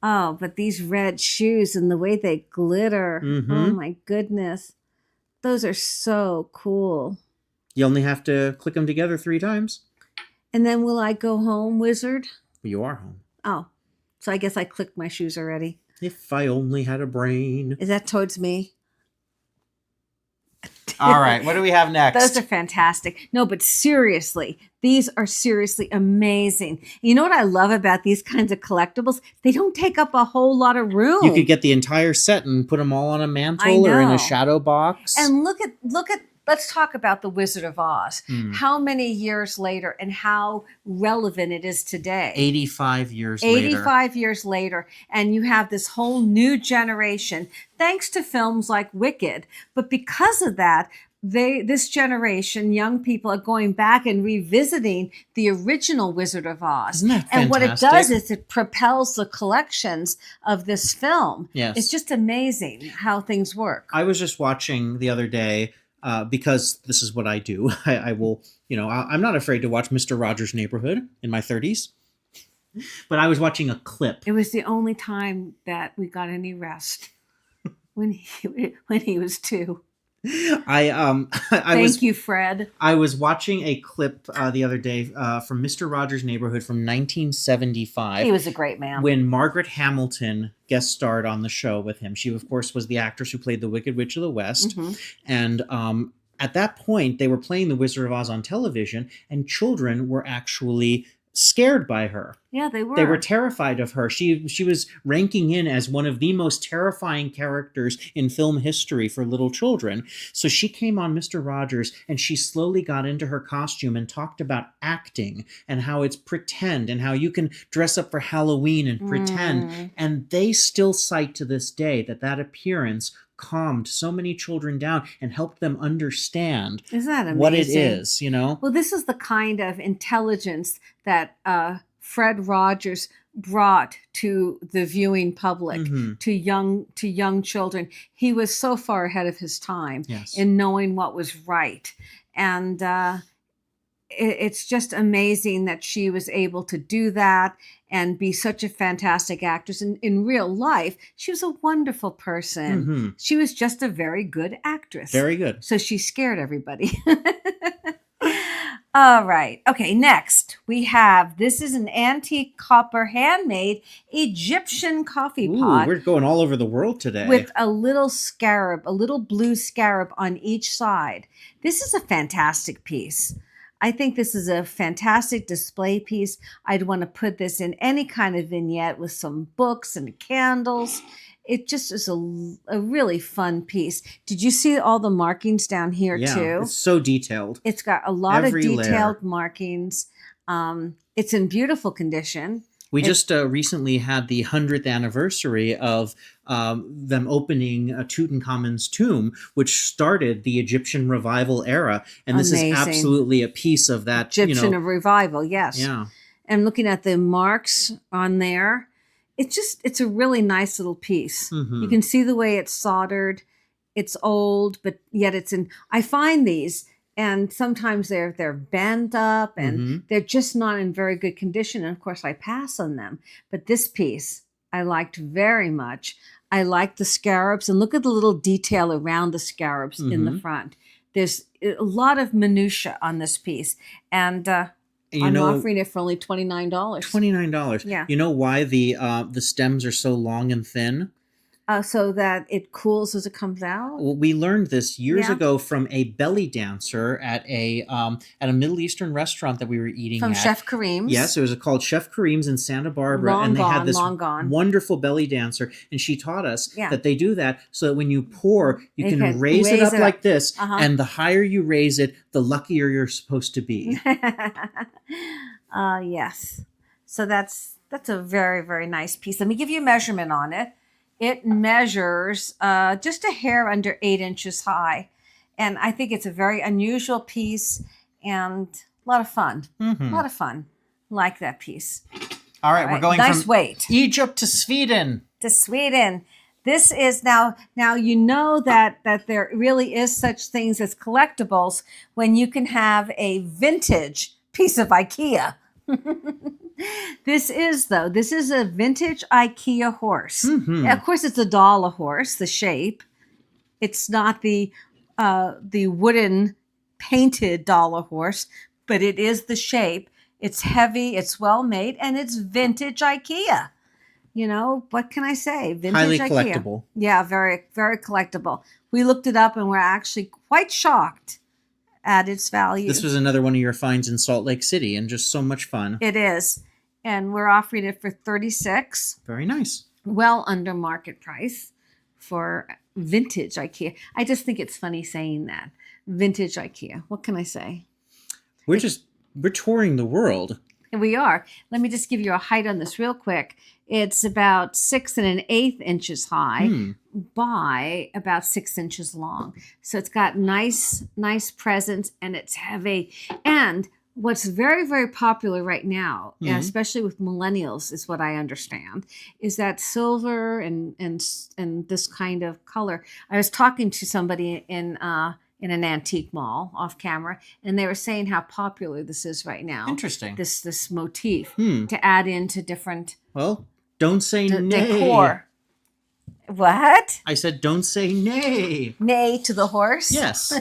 Oh, but these red shoes and the way they glitter. Mhm. Oh my goodness. Those are so cool. You only have to click them together 3 times. And then will I go home, wizard? You are home. Oh, so I guess I clicked my shoes already. If I only had a brain. Is that towards me? All right, what do we have next? Those are fantastic. No, but seriously, these are seriously amazing. You know what I love about these kinds of collectibles? They don't take up a whole lot of room. You could get the entire set and put them all on a I mantle or in know. a shadow box. And look at let's talk about the Wizard of Oz. Mm. How many years later and how relevant it is today. 85 years later. 85 years later, and you have this whole new generation, thanks to films like Wicked. But because of that, this generation, young people, are going back and revisiting the original Wizard of Oz. Isn't that And what it fantastic? does is it propels the collections of this film. Yes. It's just amazing how things work. I was just watching the other day, because this is what I do. I will, I'm not afraid to watch Mr. Rogers' Neighborhood in my 30s. But I was watching a clip. It was the only time that we got any rest when he was 2. Thank you, Fred. I was watching a clip the other day from Mr. Rogers' Neighborhood from 1975. He was a great man. When Margaret Hamilton guest starred on the show with him. She, of course, was the actress who played the Wicked Witch of the West. Mm-hmm. And at that point, they were playing The Wizard of Oz on television, and children were actually scared by her. Yeah, they were. They were terrified of her. She was ranking in as one of the most terrifying characters in film history for little children. So she came on Mr. Rogers and she slowly got into her costume and talked about acting and how it's pretend and how you can dress up for Halloween and pretend. And they still cite to this day that appearance calmed so many children down and helped them understand Isn't that amazing? what it is, you know? Well, this is the kind of intelligence that Fred Rogers brought to the viewing public, to young children. He was so far ahead of his time in knowing what was right. And it's just amazing that she was able to do that and be such a fantastic actress. In real life, she was a wonderful person. She was just a very good actress. Very good. So she scared everybody. All right. Okay, next we have, this is an antique copper handmade Egyptian coffee pot. We're going all over the world today. With a little scarab, a little blue scarab on each side. This is a fantastic piece. I think this is a fantastic display piece. I'd want to put this in any kind of vignette with some books and candles. It just is a really fun piece. Did you see all the markings down here too? It's so detailed. It's got a lot Every of detailed layer. Markings. It's in beautiful condition. We just recently had the 100th anniversary of them opening Tutankhamun's tomb, which started the Egyptian revival era. And this is absolutely a piece of that. Egyptian revival, yes. Yeah. And looking at the marks on there, it's a really nice little piece. You can see the way it's soldered. It's old, but yet I find these, and sometimes they're bent up and they're just not in very good condition. And of course I pass on them. But this piece I liked very much. I like the scarabs, and look at the little detail around the scarabs in the front. There's a lot of minutia on this piece. And I'm offering it for only $29. $29. Yeah. You know why the stems are so long and thin? So that it cools as it comes out. Well, we learned this years ago from a belly dancer at a Middle Eastern restaurant that we were eating from at. Chef Kareem's. Yes, it was called Chef Kareem's in Santa Barbara, and they had this wonderful belly dancer, and she taught us that they do that so that when you pour, you can raise it up like this, and the higher you raise it, the luckier you're supposed to be. Yes. So that's a very, very nice piece. Let me give you a measurement on it. It measures just a hair under 8 inches high. And I think it's a very unusual piece and a lot of fun. A lot of fun. Like that piece. All right, we're going nice from weight. Egypt to Sweden. To Sweden. This is now you know that there really is such things as collectibles when you can have a vintage piece of Ikea. This is a vintage Ikea horse. Of course, it's a dollar horse, the shape. It's not the wooden painted dollar horse, but it is the shape. It's heavy, it's well made, and it's vintage Ikea. You know, what can I say? Vintage Highly Ikea. collectible. Yeah, very, very collectible. We looked it up and we're actually quite shocked at its value. This was another one of your finds in Salt Lake City, and just so much fun. It is. And we're offering it for $36. Very nice. Well under market price for vintage Ikea. I just think it's funny saying that. Vintage Ikea. What can I say? We're touring the world. And we are. Let me just give you a height on this real quick. It's about 6 1/8 inches high by about 6 inches long. So it's got nice presence, and it's heavy. And what's very, very popular right now, especially with millennials, is what I understand, is that silver and this kind of color. I was talking to somebody in an antique mall off camera, and they were saying how popular this is right now. Interesting. This motif to add into different well, don't say nay. decor. What? I said, don't say nay. Nay to the horse? Yes.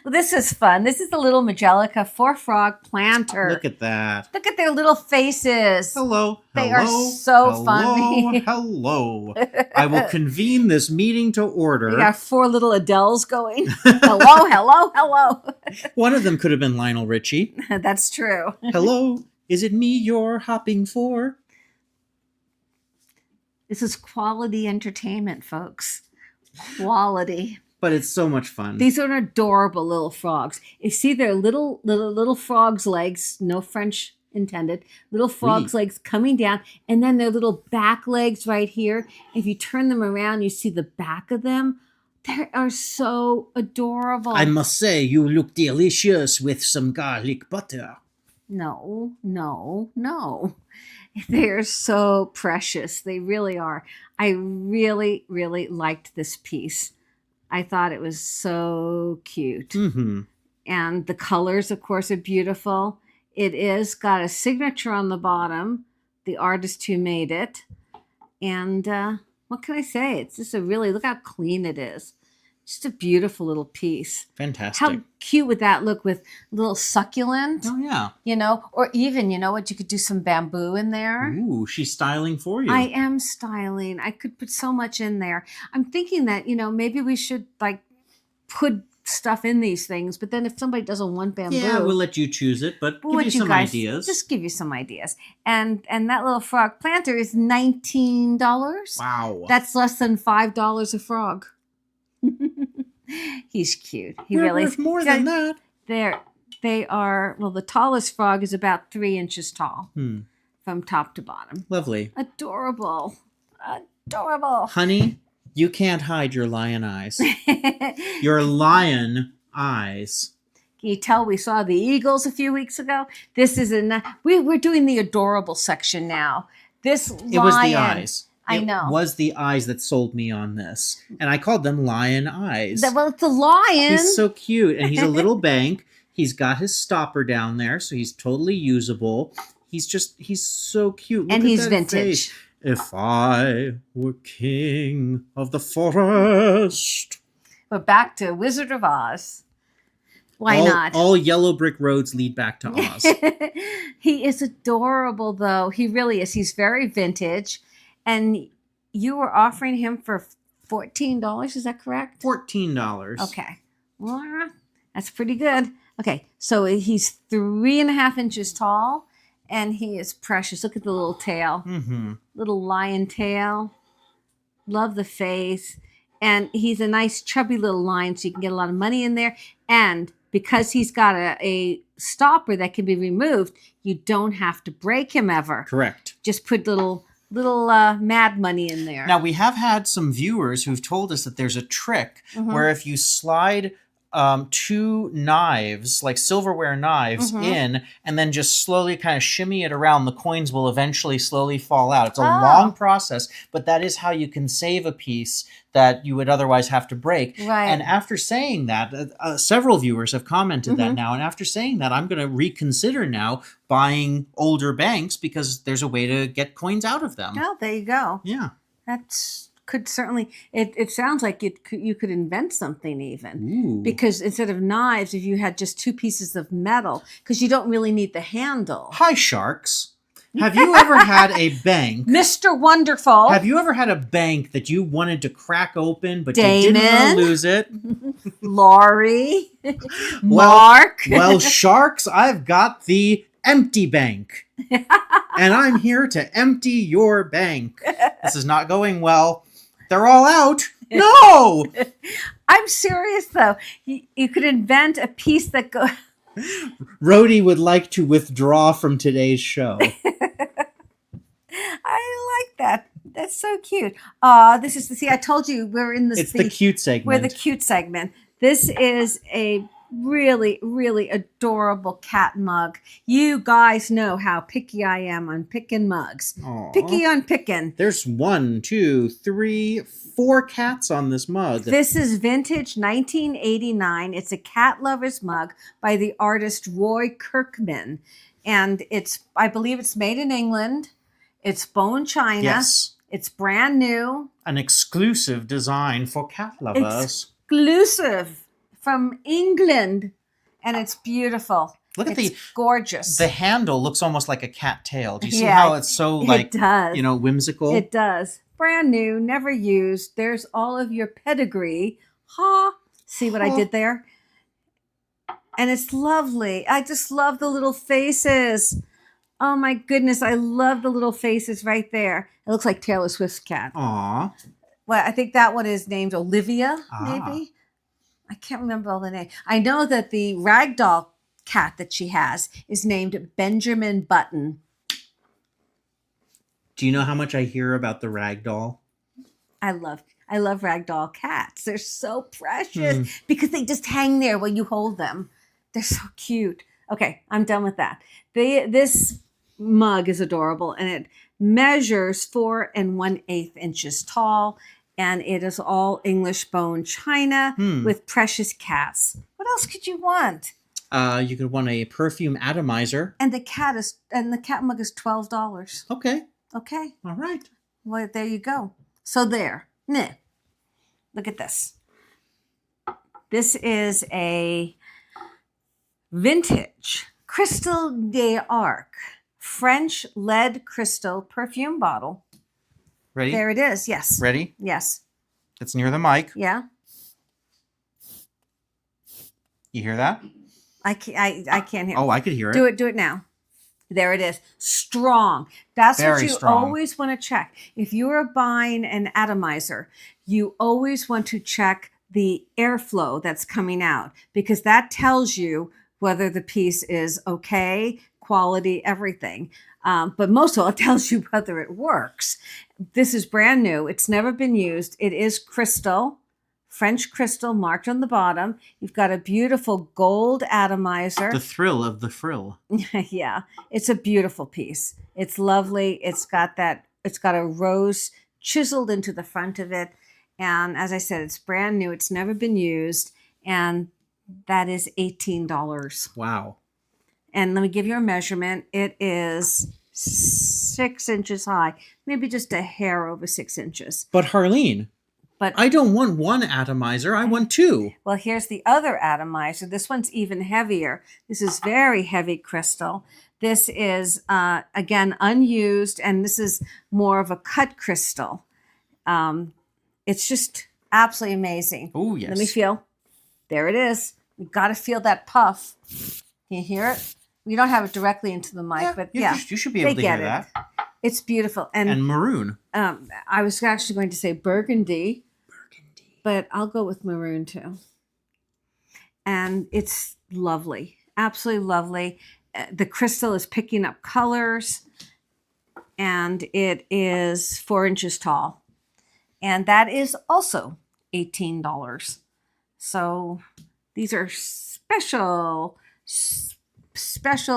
Well, this is fun. This is the little Majolica 4-frog planter. Look at that. Look at their little faces. Hello. They hello, are so funny. Hello. I will convene this meeting to order. We got 4 little Adeles going. Hello, hello, hello. One of them could have been Lionel Richie. That's true. Hello. Is it me you're hopping for? This is quality entertainment, folks. Quality. But it's so much fun. These are adorable little frogs. You see their little frogs' legs, no French intended, little frogs' legs coming down, and then their little back legs right here. If you turn them around, you see the back of them. They are so adorable. I must say, you look delicious with some garlic butter. No. They're so precious. They really are. I really, really liked this piece. I thought it was so cute. Mm-hmm. And the colors, of course, are beautiful. It is got a signature on the bottom, the artist who made it. And what can I say? It's just look how clean it is. Just a beautiful little piece. Fantastic. How cute would that look with a little succulent? Oh, yeah. Or even, you could do some bamboo in there. Ooh, she's styling for you. I am styling. I could put so much in there. I'm thinking that, maybe we should put stuff in these things, but then if somebody doesn't want bamboo. Yeah, we'll let you choose it, but give you some ideas. Just give you some ideas. And that little frog planter is $19. Wow. That's less than $5 a frog. He's cute. We're worth more than that. They are, the tallest frog is about 3 inches tall from top to bottom. Lovely. Adorable. Adorable. Honey, you can't hide your lion eyes. Your lion eyes. Can you tell we saw the eagles a few weeks ago? This is we're doing the adorable section now. This lion. It was the eyes. I know. It was the eyes that sold me on this. And I called them lion eyes. Well, it's a lion. He's so cute. And he's a little bank. He's got his stopper down there, so he's totally usable. He's so cute. Look and at he's that vintage. Face. If I were king of the forest. But back to Wizard of Oz. Why not? All yellow brick roads lead back to Oz. He is adorable, though. He really is. He's very vintage. And you were offering him for $14, is that correct? $14. Okay. Well, that's pretty good. Okay, so he's 3.5 inches tall, and he is precious. Look at the little tail. Mm-hmm. Little lion tail. Love the face. And he's a nice chubby little lion, so you can get a lot of money in there. And because he's got a stopper that can be removed, you don't have to break him ever. Kcorrect. Just put little mad money in there. Now, we have had some viewers who've told us that there's a trick where if you slide 2 knives, like silverware knives, in and then just slowly kind of shimmy it around, the coins will eventually slowly fall out. It's a long process, but that is how you can save a piece that you would otherwise have to break. Right. And after saying that, several viewers have commented that now. And after saying that, I'm going to reconsider now buying older banks because there's a way to get coins out of them. Oh, there you go. Yeah. Could certainly, it sounds like you could invent something even. Ooh. Because instead of knives, if you had just 2 pieces of metal, because you don't really need the handle. Hi, sharks. Have you ever had a bank? Mr. Wonderful. Have you ever had a bank that you wanted to crack open, but Damon, you didn't want to lose it? Laurie. Mark. Well, sharks, I've got the empty bank. And I'm here to empty your bank. This is not going well. They're all out. No! I'm serious, though. You could invent a piece that goes... Rhodey would like to withdraw from today's show. I like that. That's so cute. This is I told you we're in this. It's the cute segment. We're the cute segment. This is a really, really adorable cat mug. You guys know how picky I am on picking mugs. Aww. Picky on picking. There's 1, 2, 3, 4 cats on this mug. This is vintage 1989. It's a cat lover's mug by the artist Roy Kirkman. And I believe it's made in England. It's bone china. Yes. It's brand new. An exclusive design for cat lovers. Exclusive from England. And it's beautiful. Look at it's gorgeous. The handle looks almost like a cat tail. Do you see Yeah, how it's so like, it does. you know, whimsical? It does. Brand new, never used. There's all of your pedigree. Ha! See what I did there? And it's lovely. I just love the little faces. Oh my goodness, I love the little faces right there. It looks like Taylor Swift's cat. Aw. Well, I think that one is named Olivia, Ah. maybe. I can't remember all the names. I know that the ragdoll cat that she has is named Benjamin Button. Do you know how much I hear about the ragdoll? I love ragdoll cats. They're so precious because they just hang there when you hold them. They're so cute. Okay, I'm done with that. This mug is adorable, and it measures 4 1/8 inches tall, and it is all English bone china with precious cats. What else could you want? You could want a perfume atomizer. And the cat mug is $12. Okay. Okay. All right. Well, there you go. So there. Nah. Look at this. This is a vintage Crystal d'Arc French lead crystal perfume bottle. Ready? There it is. Yes. Ready? Yes. It's near the mic. Yeah. You hear that? I can't hear. Oh, I could hear it. Do it now. There it is. Strong. That's Very what you strong. always want to check. If you are buying an atomizer, you always want to check the airflow that's coming out, because that tells you whether the piece is okay, quality, everything. But most of all, it tells you whether it works. This is brand new. It's never been used. It is crystal, French crystal marked on the bottom. You've got a beautiful gold atomizer. The thrill of the frill. Yeah, it's a beautiful piece. It's lovely. It's got a rose chiseled into the front of it. And as I said, it's brand new. It's never been used. And that is $18. Wow. And let me give you a measurement. It is 6 inches high, maybe just a hair over 6 inches. But Harleen, I don't want one atomizer. I want 2. Well, here's the other atomizer. This one's even heavier. This is very heavy crystal. This is, again, unused, and this is more of a cut crystal. It's just absolutely amazing. Oh, yes. Let me feel. There it is. You've got to feel that puff. Can you hear it? We don't have it directly into the mic, but yeah. You should be able to hear that. It's beautiful. And maroon. I was actually going to say burgundy. But I'll go with maroon too. And it's lovely. Absolutely lovely. The crystal is picking up colors. And it is 4 inches tall. And that is also $18. So these are special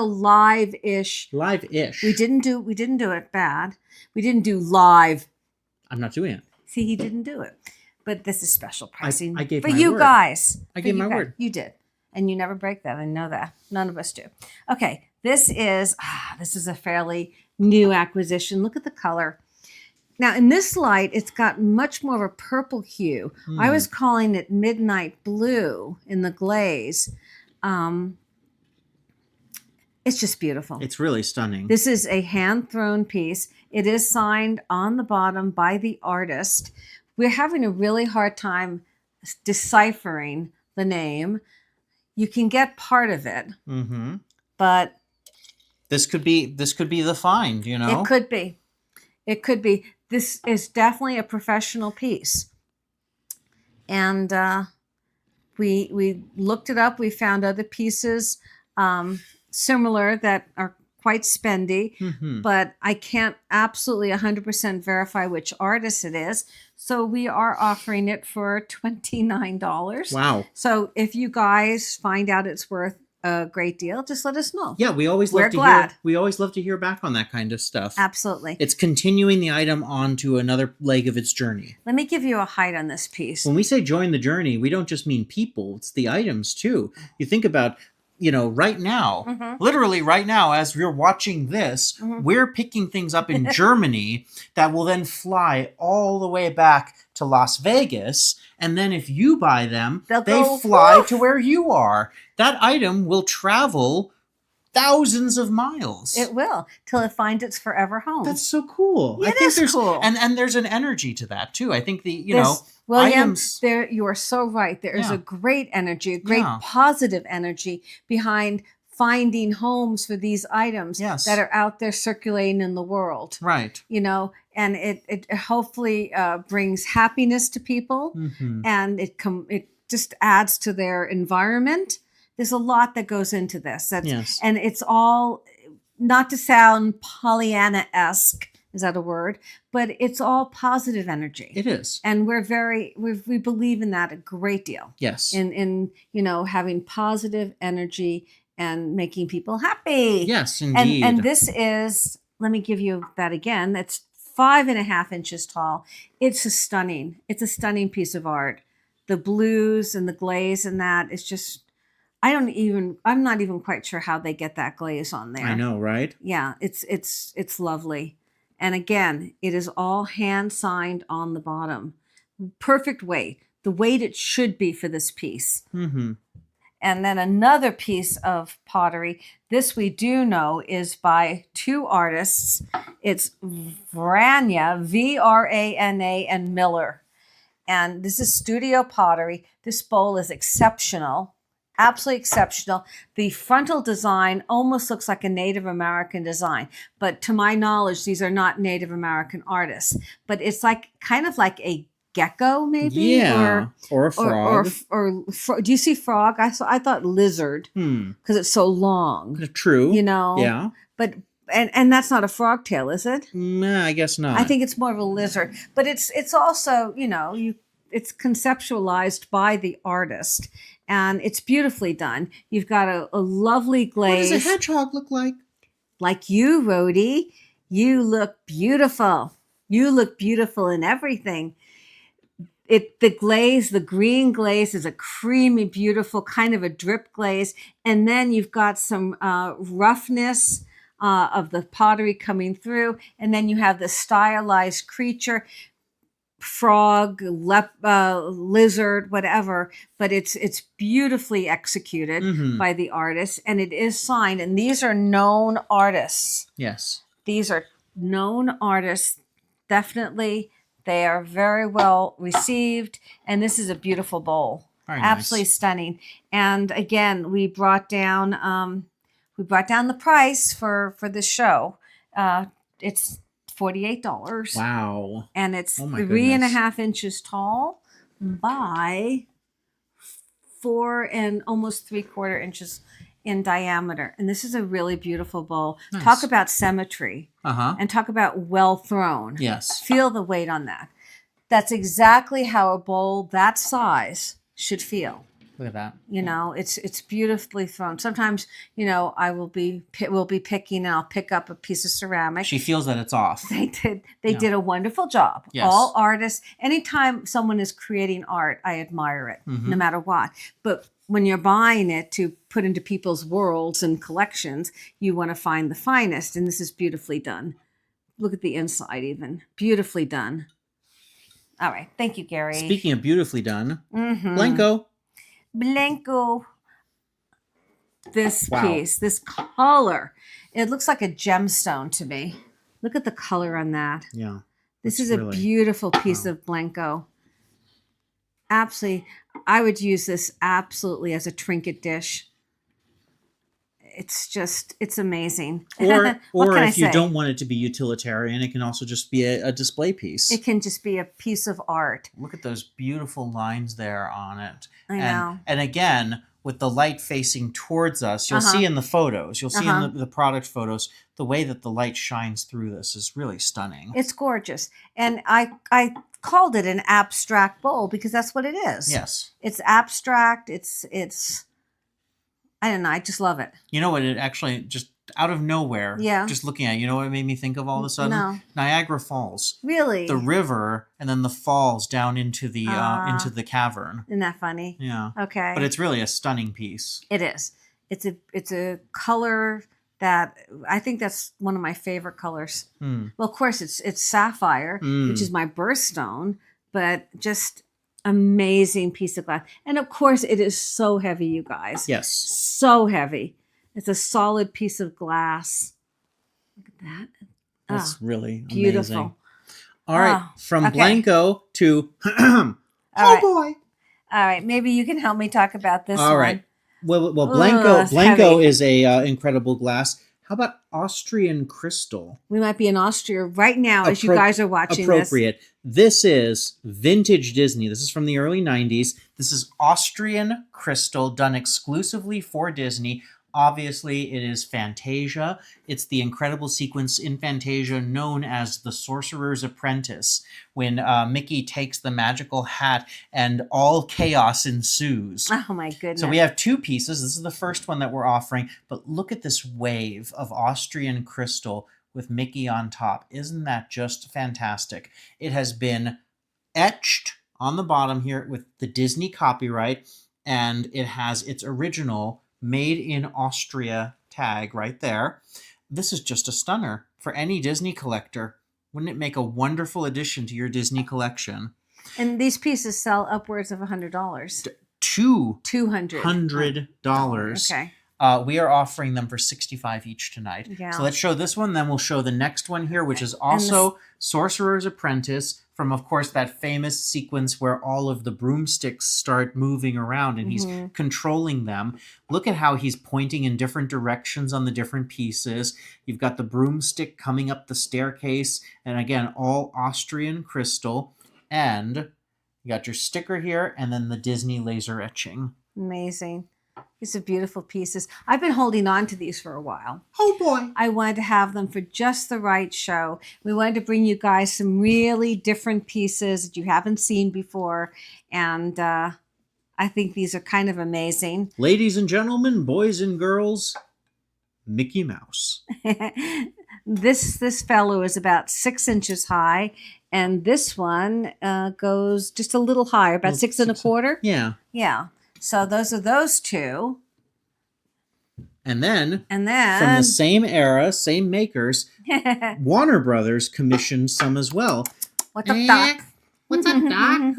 live-ish. Live-ish. We didn't do it bad. We didn't do live. I'm not doing it. See, he didn't do it. But this is special pricing I gave for my you word. guys. I gave my word. You did. And you never break that. I know that. None of us do. Okay. This is a fairly new acquisition. Look at the color. Now, in this light, it's got much more of a purple hue. I was calling it midnight blue in the glaze. It's just beautiful. It's really stunning. This is a hand-thrown piece. It is signed on the bottom by the artist. We're having a really hard time deciphering the name. You can get part of it, but this could be the find. You know, it could be. It could be. This is definitely a professional piece, and we looked it up. We found other pieces similar that are quite spendy, but I can't absolutely 100% verify which artist it is. So we are offering it for $29. Wow. So if you guys find out it's worth a great deal, just let us know. Yeah, we always love to hear back on that kind of stuff. Absolutely. It's continuing the item on to another leg of its journey. Let me give you a height on this piece. When we say join the journey, we don't just mean people, it's the items too. You think about right now, literally right now, as you're watching this, we're picking things up in Germany that will then fly all the way back to Las Vegas. And then if you buy them, they fly to where you are. That item will travel thousands of miles. It will, till it finds its forever home. That's so cool. I think there's cool. And there's an energy to that too. I think William, items, you are so right. There is a great energy, a great positive energy behind finding homes for these items that are out there circulating in the world. Right. And it hopefully brings happiness to people, and it just adds to their environment. There's a lot that goes into this. And it's all, not to sound Pollyanna-esque, is that a word? But it's all positive energy. It is. And we believe in that a great deal. Yes. In having positive energy and making people happy. Yes, indeed. And this is, let me give you that again. It's 5.5 inches tall. It's a stunning piece of art. The blues and the glaze and that is just, I'm not even quite sure how they get that glaze on there. I know, right? Yeah, it's lovely. And again, it is all hand signed on the bottom. Perfect weight. The weight it should be for this piece. Mm-hmm. And then another piece of pottery. This we do know is by two artists. It's Vrana, Vrana, and Miller. And this is studio pottery. This bowl is exceptional. Absolutely exceptional. The frontal design almost looks like a Native American design, but to my knowledge, these are not Native American artists. But it's kind of like a gecko, maybe, or a frog, or do you see frog? I thought lizard because it's so long. True, yeah. But and that's not a frog tail, is it? Nah, I guess not. I think it's more of a lizard. But it's also it's conceptualized by the artist. And it's beautifully done. You've got a lovely glaze. What does a hedgehog look like? Like you, Rhodey. You look beautiful. You look beautiful in everything. The green glaze is a creamy, beautiful kind of a drip glaze. And then you've got some roughness of the pottery coming through. And then you have the stylized creature. Frog, lizard, whatever, but it's beautifully executed by the artist, and it is signed. And these are known artists. Yes, these are known artists. Definitely, they are very well received, and this is a beautiful bowl. Very absolutely nice. Stunning. And again, we brought down the price for this show. It's $48. Wow. And it's Oh my 3.5 inches tall by 4 and almost 3/4 inches in diameter. And this is a really beautiful bowl. Nice. Talk about symmetry. And talk about well thrown. Yes. Feel the weight on that. That's exactly how a bowl that size should feel. Look at that. It's beautifully thrown. Sometimes, we'll be picking, and I'll pick up a piece of ceramic. She feels that it's off. They did a wonderful job. Yes. All artists, anytime someone is creating art, I admire it, no matter what. But when you're buying it to put into people's worlds and collections, you want to find the finest. And this is beautifully done. Look at the inside even. Beautifully done. All right. Thank you, Gary. Speaking of beautifully done, Blenko. This piece, this color, it looks like a gemstone to me. Look at the color on that. Yeah. This is a beautiful piece of Blenko. Absolutely. I would use this absolutely as a trinket dish. It's amazing. Or if you don't want it to be utilitarian, it can also just be a display piece. It can just be a piece of art. Look at those beautiful lines there on it. I know. And again, with the light facing towards us, you'll see in the photos, you'll see in the product photos, the way that the light shines through this is really stunning. It's gorgeous. And I called it an abstract bowl because that's what it is. Yes. It's abstract. It's I don't know. I just love it. You know what? It actually just out of nowhere. Yeah. Just looking at it, you know what it made me think of all of a sudden? No. Niagara Falls. Really? The river and then the falls down into the cavern. Isn't that funny? Yeah. Okay. But it's really a stunning piece. It is. It's a color that I think that's one of my favorite colors. Mm. Well, of course, it's sapphire, which is my birthstone, but just amazing piece of glass. And of course, it is so heavy, you guys. Yes. So heavy. It's a solid piece of glass. Look at that. That's really beautiful. amazing. All right. From okay. Blenko to All right. boy. All right. Maybe you can help me talk about this All one. right. Well, it's Blenko heavy. is a incredible glass. How about Austrian crystal? We might be in Austria right now as you guys are watching appropriate. This is vintage Disney. This is from the early 90s. This is Austrian crystal done exclusively for Disney. Obviously, it is Fantasia. It's the incredible sequence in Fantasia known as the Sorcerer's Apprentice, when Mickey takes the magical hat and all chaos ensues. Oh, my goodness. So we have two pieces. This is the first one that we're offering, but look at this wave of Austrian crystal with Mickey on top. Isn't that just fantastic? It has been etched on the bottom here with the Disney copyright, and it has its original Made in Austria tag right there. This is just a stunner for any Disney collector. Wouldn't it make a wonderful addition to your Disney collection? And these pieces sell upwards of $100. $200. Okay. We are offering them for $65 each tonight. Yeah. So let's show this one, then we'll show the next one here, which is also Sorcerer's Apprentice, from, of course, that famous sequence where all of the broomsticks start moving around and he's controlling them. Look at how he's pointing in different directions on the different pieces. You've got the broomstick coming up the staircase, and again, all Austrian crystal. And you got your sticker here, and then the Disney laser etching. Amazing. These are beautiful pieces. I've been holding on to these for a while. Oh, boy. I wanted to have them for just the right show. We wanted to bring you guys some really different pieces that you haven't seen before. And I think these are kind of amazing. Ladies and gentlemen, boys and girls, Mickey Mouse. This fellow is about 6 inches high. And this one goes just a little higher, about 6 1/4. Yeah. Yeah. So those are those two. And then from the same era, same makers, Warner Brothers commissioned some as well. What's up, Doc? What's up, Doc?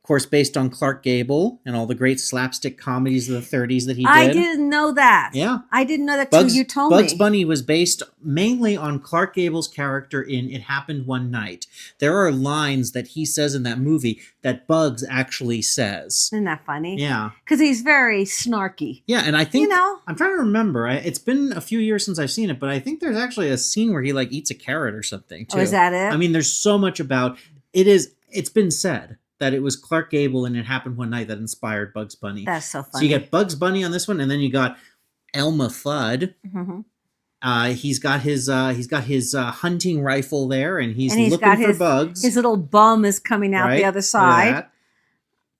Of course, based on Clark Gable and all the great slapstick comedies of the 30s that he did. I didn't know that. Yeah. I didn't know that till you told me. Bugs Bunny was based mainly on Clark Gable's character in It Happened One Night. There are lines that he says in that movie that Bugs actually says. Isn't that funny? Yeah. Because he's very snarky. Yeah, and I think, You know? I'm trying to remember. It's been a few years since I've seen it, but I think there's actually a scene where he like eats a carrot or something too. Oh, is that it? I mean, there's so much about it's been said that it was Clark Gable and It Happened One Night that inspired Bugs Bunny. That's so funny. So you get Bugs Bunny on this one, and then you got Elmer Fudd. Mm-hmm. He's got his hunting rifle there, and he's looking for bugs. His little bum is coming out the other side.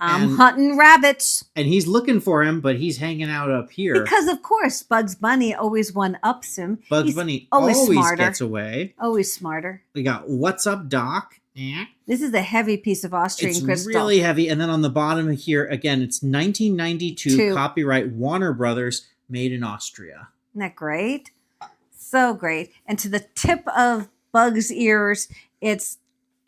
I'm hunting rabbits. And he's looking for him, but he's hanging out up here. Because, of course, Bugs Bunny always one-ups him. Bugs Bunny always smarter. Gets away. Always smarter. We got What's Up, Doc? This is a heavy piece of Austrian crystal. It's really heavy. And then on the bottom here, again, it's 1992, copyright Warner Brothers, made in Austria. Isn't that great? So great. And to the tip of Bug's ears, it's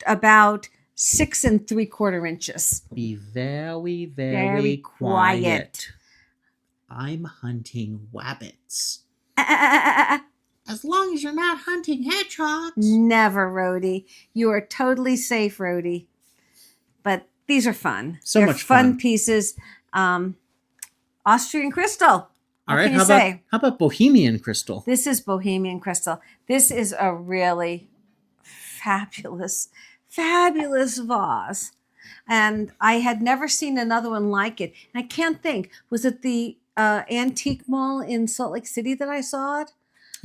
about 6 3/4 inches. Be very, very quiet. I'm hunting wabbits. As long as you're not hunting hedgehogs. Never, Rhodey. You are totally safe, Rhodey. But these are fun. They're much fun pieces. Austrian crystal. All right. How about Bohemian crystal? This is Bohemian crystal. This is a really fabulous vase. And I had never seen another one like it. And I can't think. Was it the antique mall in Salt Lake City that I saw it?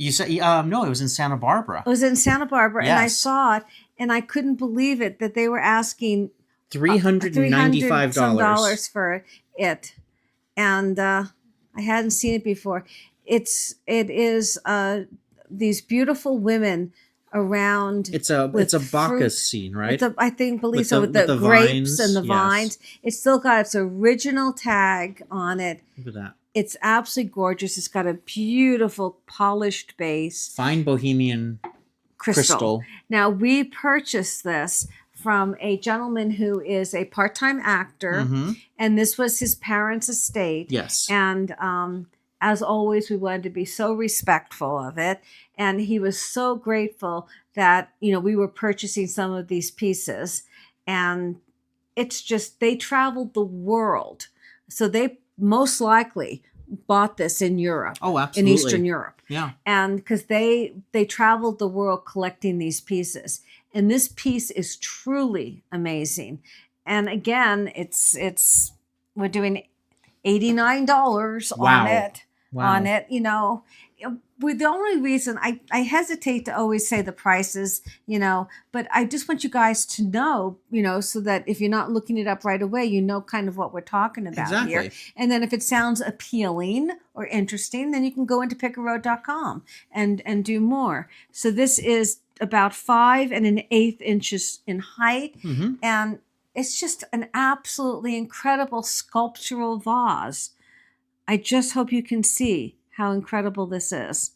You said no, it was in Santa Barbara. It was in Santa Barbara, yes. And I saw it, and I couldn't believe it that they were asking $395 for it, and I hadn't seen it before. It is these beautiful women around. It's a Bacchus scene, right? I believe so, with the grapes vines, and the vines. It's still got its original tag on it. Look at that. It's absolutely gorgeous. It's got a beautiful polished base. Fine Bohemian crystal. Now, we purchased this from a gentleman who is a part-time actor, Mm-hmm. and this was his parents' estate. Yes. And as always, we wanted to be so respectful of it. And he was so grateful that, we were purchasing some of these pieces. And it's just, they traveled the world. So they most likely bought this in Europe. Oh, absolutely. In Eastern Europe. Yeah. And because they traveled the world collecting these pieces. And this piece is truly amazing. And again, we're doing $89 Wow. on it. Wow. On it, with the only reason I hesitate to always say the prices, but I just want you guys to know, so that if you're not looking it up right away, you know kind of what we're talking about here. Exactly. And then if it sounds appealing or interesting, then you can go into pickerroad.com and do more. So this is about 5 1/8 inches in height. Mm-hmm. And it's just an absolutely incredible sculptural vase. I just hope you can see how incredible this is.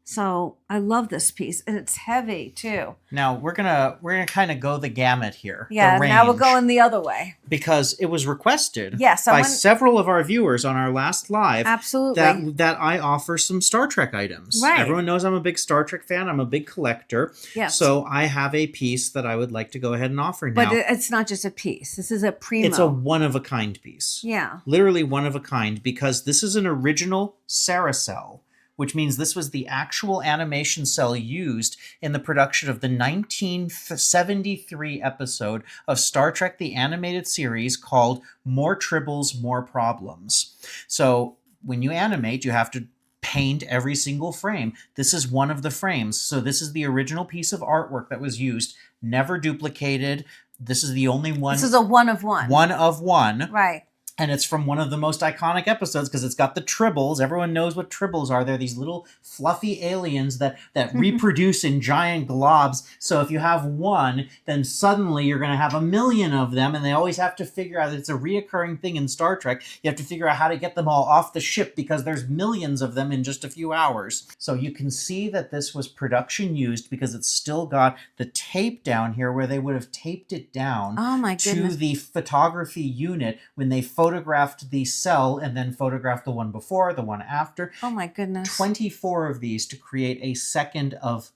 So I love this piece, and it's heavy too. Now we're gonna kind of go the gamut here. Yeah, the now we're range, going the other way. because it was requested Yes, by several of our viewers on our last live. Absolutely. That I offer some Star Trek items. Right. Everyone knows I'm a big Star Trek fan. I'm a big collector. Yes. So I have a piece that I would like to go ahead and offer now. But it's not just a piece. This is a primo. It's a one-of-a-kind piece. Yeah. Literally one-of-a-kind, because this is an original Saracel, which means this was the actual animation cell used in the production of the 1973 episode of Star Trek the Animated Series called More Tribbles, More Problems. So when you animate, you have to paint every single frame. This is one of the frames. So this is the original piece of artwork that was used, never duplicated. This is the only one. This is a one of one. One of one. Right. And it's from one of the most iconic episodes because it's got the tribbles. Everyone knows what tribbles are. They're these little fluffy aliens that reproduce in giant globs. So if you have one, then suddenly you're going to have 1,000,000 of them. And they always have to figure out, it's a reoccurring thing in Star Trek. You have to figure out how to get them all off the ship because there's millions of them in just a few hours. So you can see that this was production used because it's still got the tape down here where they would have taped it down Oh my to goodness. the photography unit when they photographed the cell and then photographed the one before, the one after. Oh my goodness. 24 of these to create a second of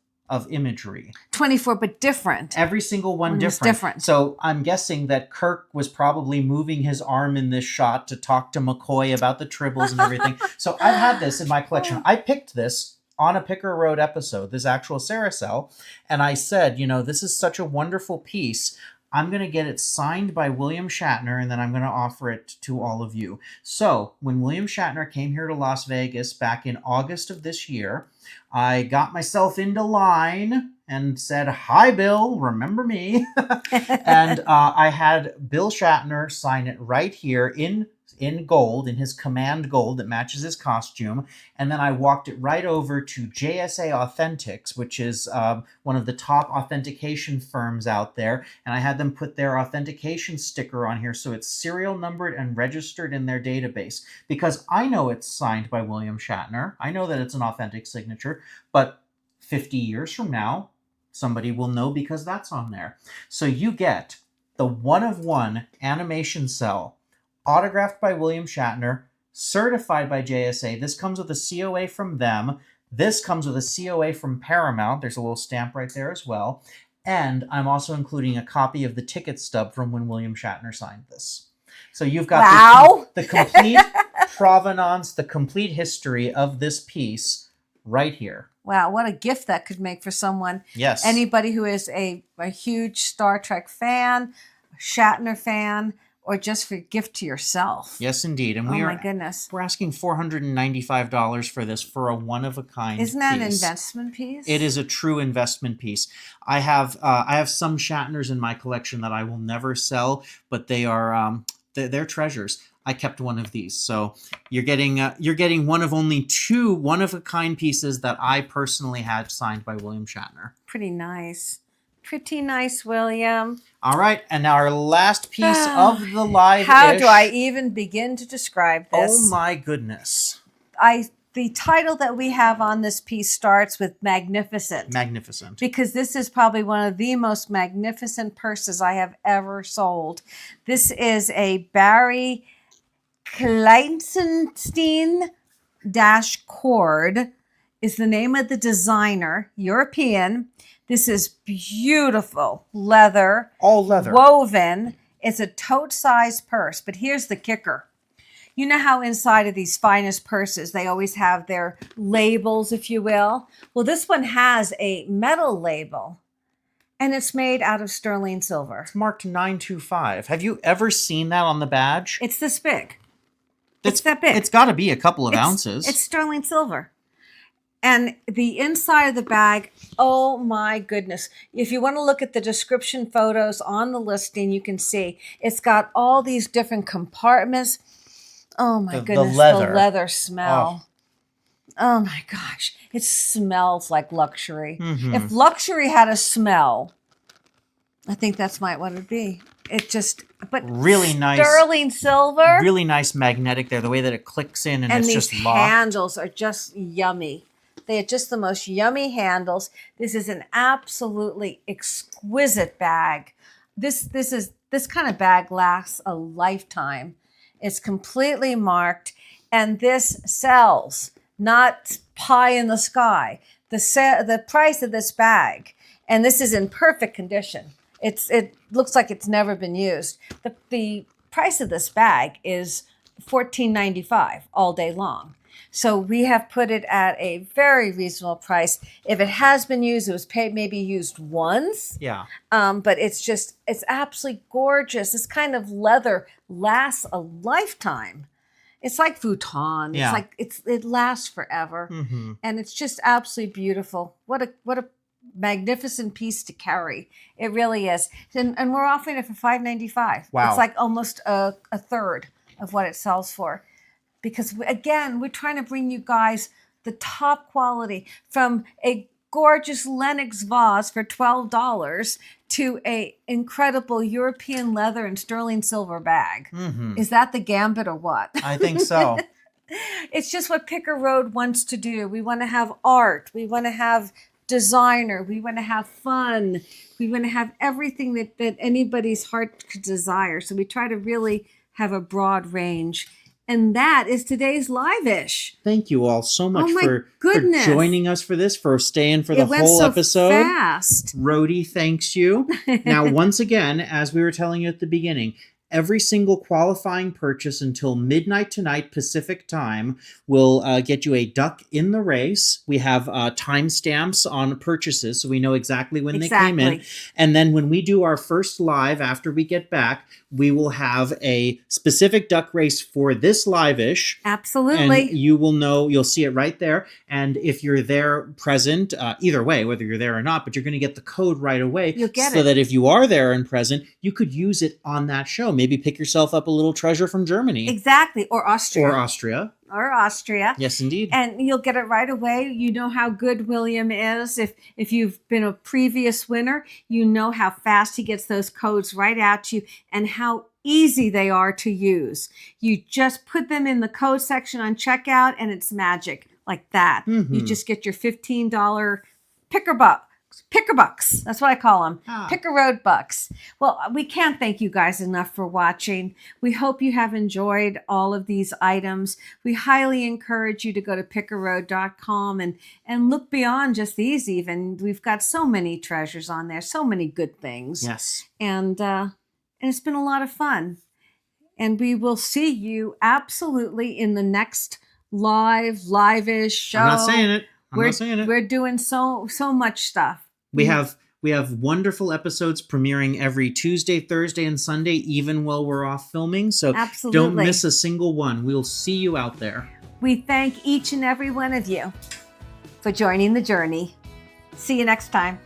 imagery. 24, but different. Every single one One is different. different. So I'm guessing that Kirk was probably moving his arm in this shot to talk to McCoy about the tribbles and everything. So I've had this in my collection. I picked this on a Picker Road episode, this actual Saracel, and I said, this is such a wonderful piece. I'm going to get it signed by William Shatner, and then I'm going to offer it to all of you. So when William Shatner came here to Las Vegas back in August of this year, I got myself into line and said, "Hi, Bill, remember me?" And I had Bill Shatner sign it right here in gold, in his command gold that matches his costume. And then I walked it right over to JSA Authentics, which is one of the top authentication firms out there. And I had them put their authentication sticker on here so it's serial numbered and registered in their database. Because I know it's signed by William Shatner. I know that it's an authentic signature. But 50 years from now, somebody will know because that's on there. So you get the one-of-one animation cell, autographed by William Shatner, certified by JSA. This comes with a COA from them. This comes with a COA from Paramount. There's a little stamp right there as well. And I'm also including a copy of the ticket stub from when William Shatner signed this. So you've got the complete provenance, the complete history of this piece right here. Wow, what a gift that could make for someone. Yes. Anybody who is a huge Star Trek fan, Shatner fan, or just for gift to yourself. Yes, indeed. And my goodness. We're asking $495 for this for a one-of-a-kind piece. Isn't that an investment piece? It is a true investment piece. I have some Shatners in my collection that I will never sell, but they are they're treasures. I kept one of these, so you're getting one of only 2 one-of-a-kind pieces that I personally had signed by William Shatner. Pretty nice. Pretty nice, William. All right, and now our last piece of the live. How do I even begin to describe this? Oh my goodness. The title that we have on this piece starts with magnificent. Magnificent. Because this is probably one of the most magnificent purses I have ever sold. This is a Barry Kleinstein cord is the name of the designer, European. This is beautiful leather. All leather. Woven. It's a tote size purse, but here's the kicker. You know how inside of these finest purses, they always have their labels, if you will? Well, this one has a metal label, and it's made out of sterling silver. It's marked 925. Have you ever seen that on the badge? It's this big. It's that big. It's got to be a couple of ounces. It's sterling silver. And the inside of the bag, oh my goodness. If you want to look at the description photos on the listing, you can see it's got all these different compartments. Oh my goodness, the leather smell. Oh my gosh, it smells like luxury. Mm-hmm. If luxury had a smell, I think that's what it would be. But really nice. Sterling silver. Really nice magnetic there, the way that it clicks in and it's just locked. And these handles are just yummy. They are just the most yummy handles. This is an absolutely exquisite bag. This kind of bag lasts a lifetime. It's completely marked, and this sells, not pie in the sky. The price of this bag, and this is in perfect condition. It looks like it's never been used. The price of this bag is $14.95 all day long. So we have put it at a very reasonable price. If it has been used, it was maybe used once. Yeah. But it's absolutely gorgeous. This kind of leather lasts a lifetime. It's like futon. Yeah. It lasts forever. Mm-hmm. And it's just absolutely beautiful. What a magnificent piece to carry. It really is. And we're offering it for $5.95. Wow. It's like almost a third of what it sells for. Because, again, we're trying to bring you guys the top quality, from a gorgeous Lenox vase for $12 to a incredible European leather and sterling silver bag. Mm-hmm. Is that the gambit or what? I think so. It's just what Picker Road wants to do. We want to have art. We want to have designer. We want to have fun. We want to have everything that anybody's heart could desire. So we try to really have a broad range. And that is today's Live-ish. Thank you all so much for joining us for this, for staying for the whole episode. Fast. Rhodey, thanks you. Now, once again, as we were telling you at the beginning, every single qualifying purchase until midnight tonight Pacific time will get you a duck in the race. We have timestamps on purchases, so we know exactly when they came in. And then when we do our first live after we get back, we will have a specific duck race for this live-ish. Absolutely. And you will know, you'll see it right there. And if you're there present, either way, whether you're there or not, but you're going to get the code right away. You'll get so that if you are there and present, you could use it on that show. Maybe pick yourself up a little treasure from Germany. Exactly. Or Austria. Yes, indeed. And you'll get it right away. You know how good William is. If you've been a previous winner, you know how fast he gets those codes right out to you and how easy they are to use. You just put them in the code section on checkout and it's magic like that. Mm-hmm. You just get your $15 picker bucks. That's what I call them. Picker Road bucks. Well, we can't thank you guys enough for watching. We hope you have enjoyed all of these items. We highly encourage you to go to pickerroad.com and look beyond just these even. We've got so many treasures on there, so many good things. Yes. And it's been a lot of fun. And we will see you absolutely in the next live-ish show. I'm not saying it. We're doing so much stuff. We have wonderful episodes premiering every Tuesday, Thursday, and Sunday, even while we're off filming. So absolutely. Don't miss a single one. We'll see you out there. We thank each and every one of you for joining the journey. See you next time.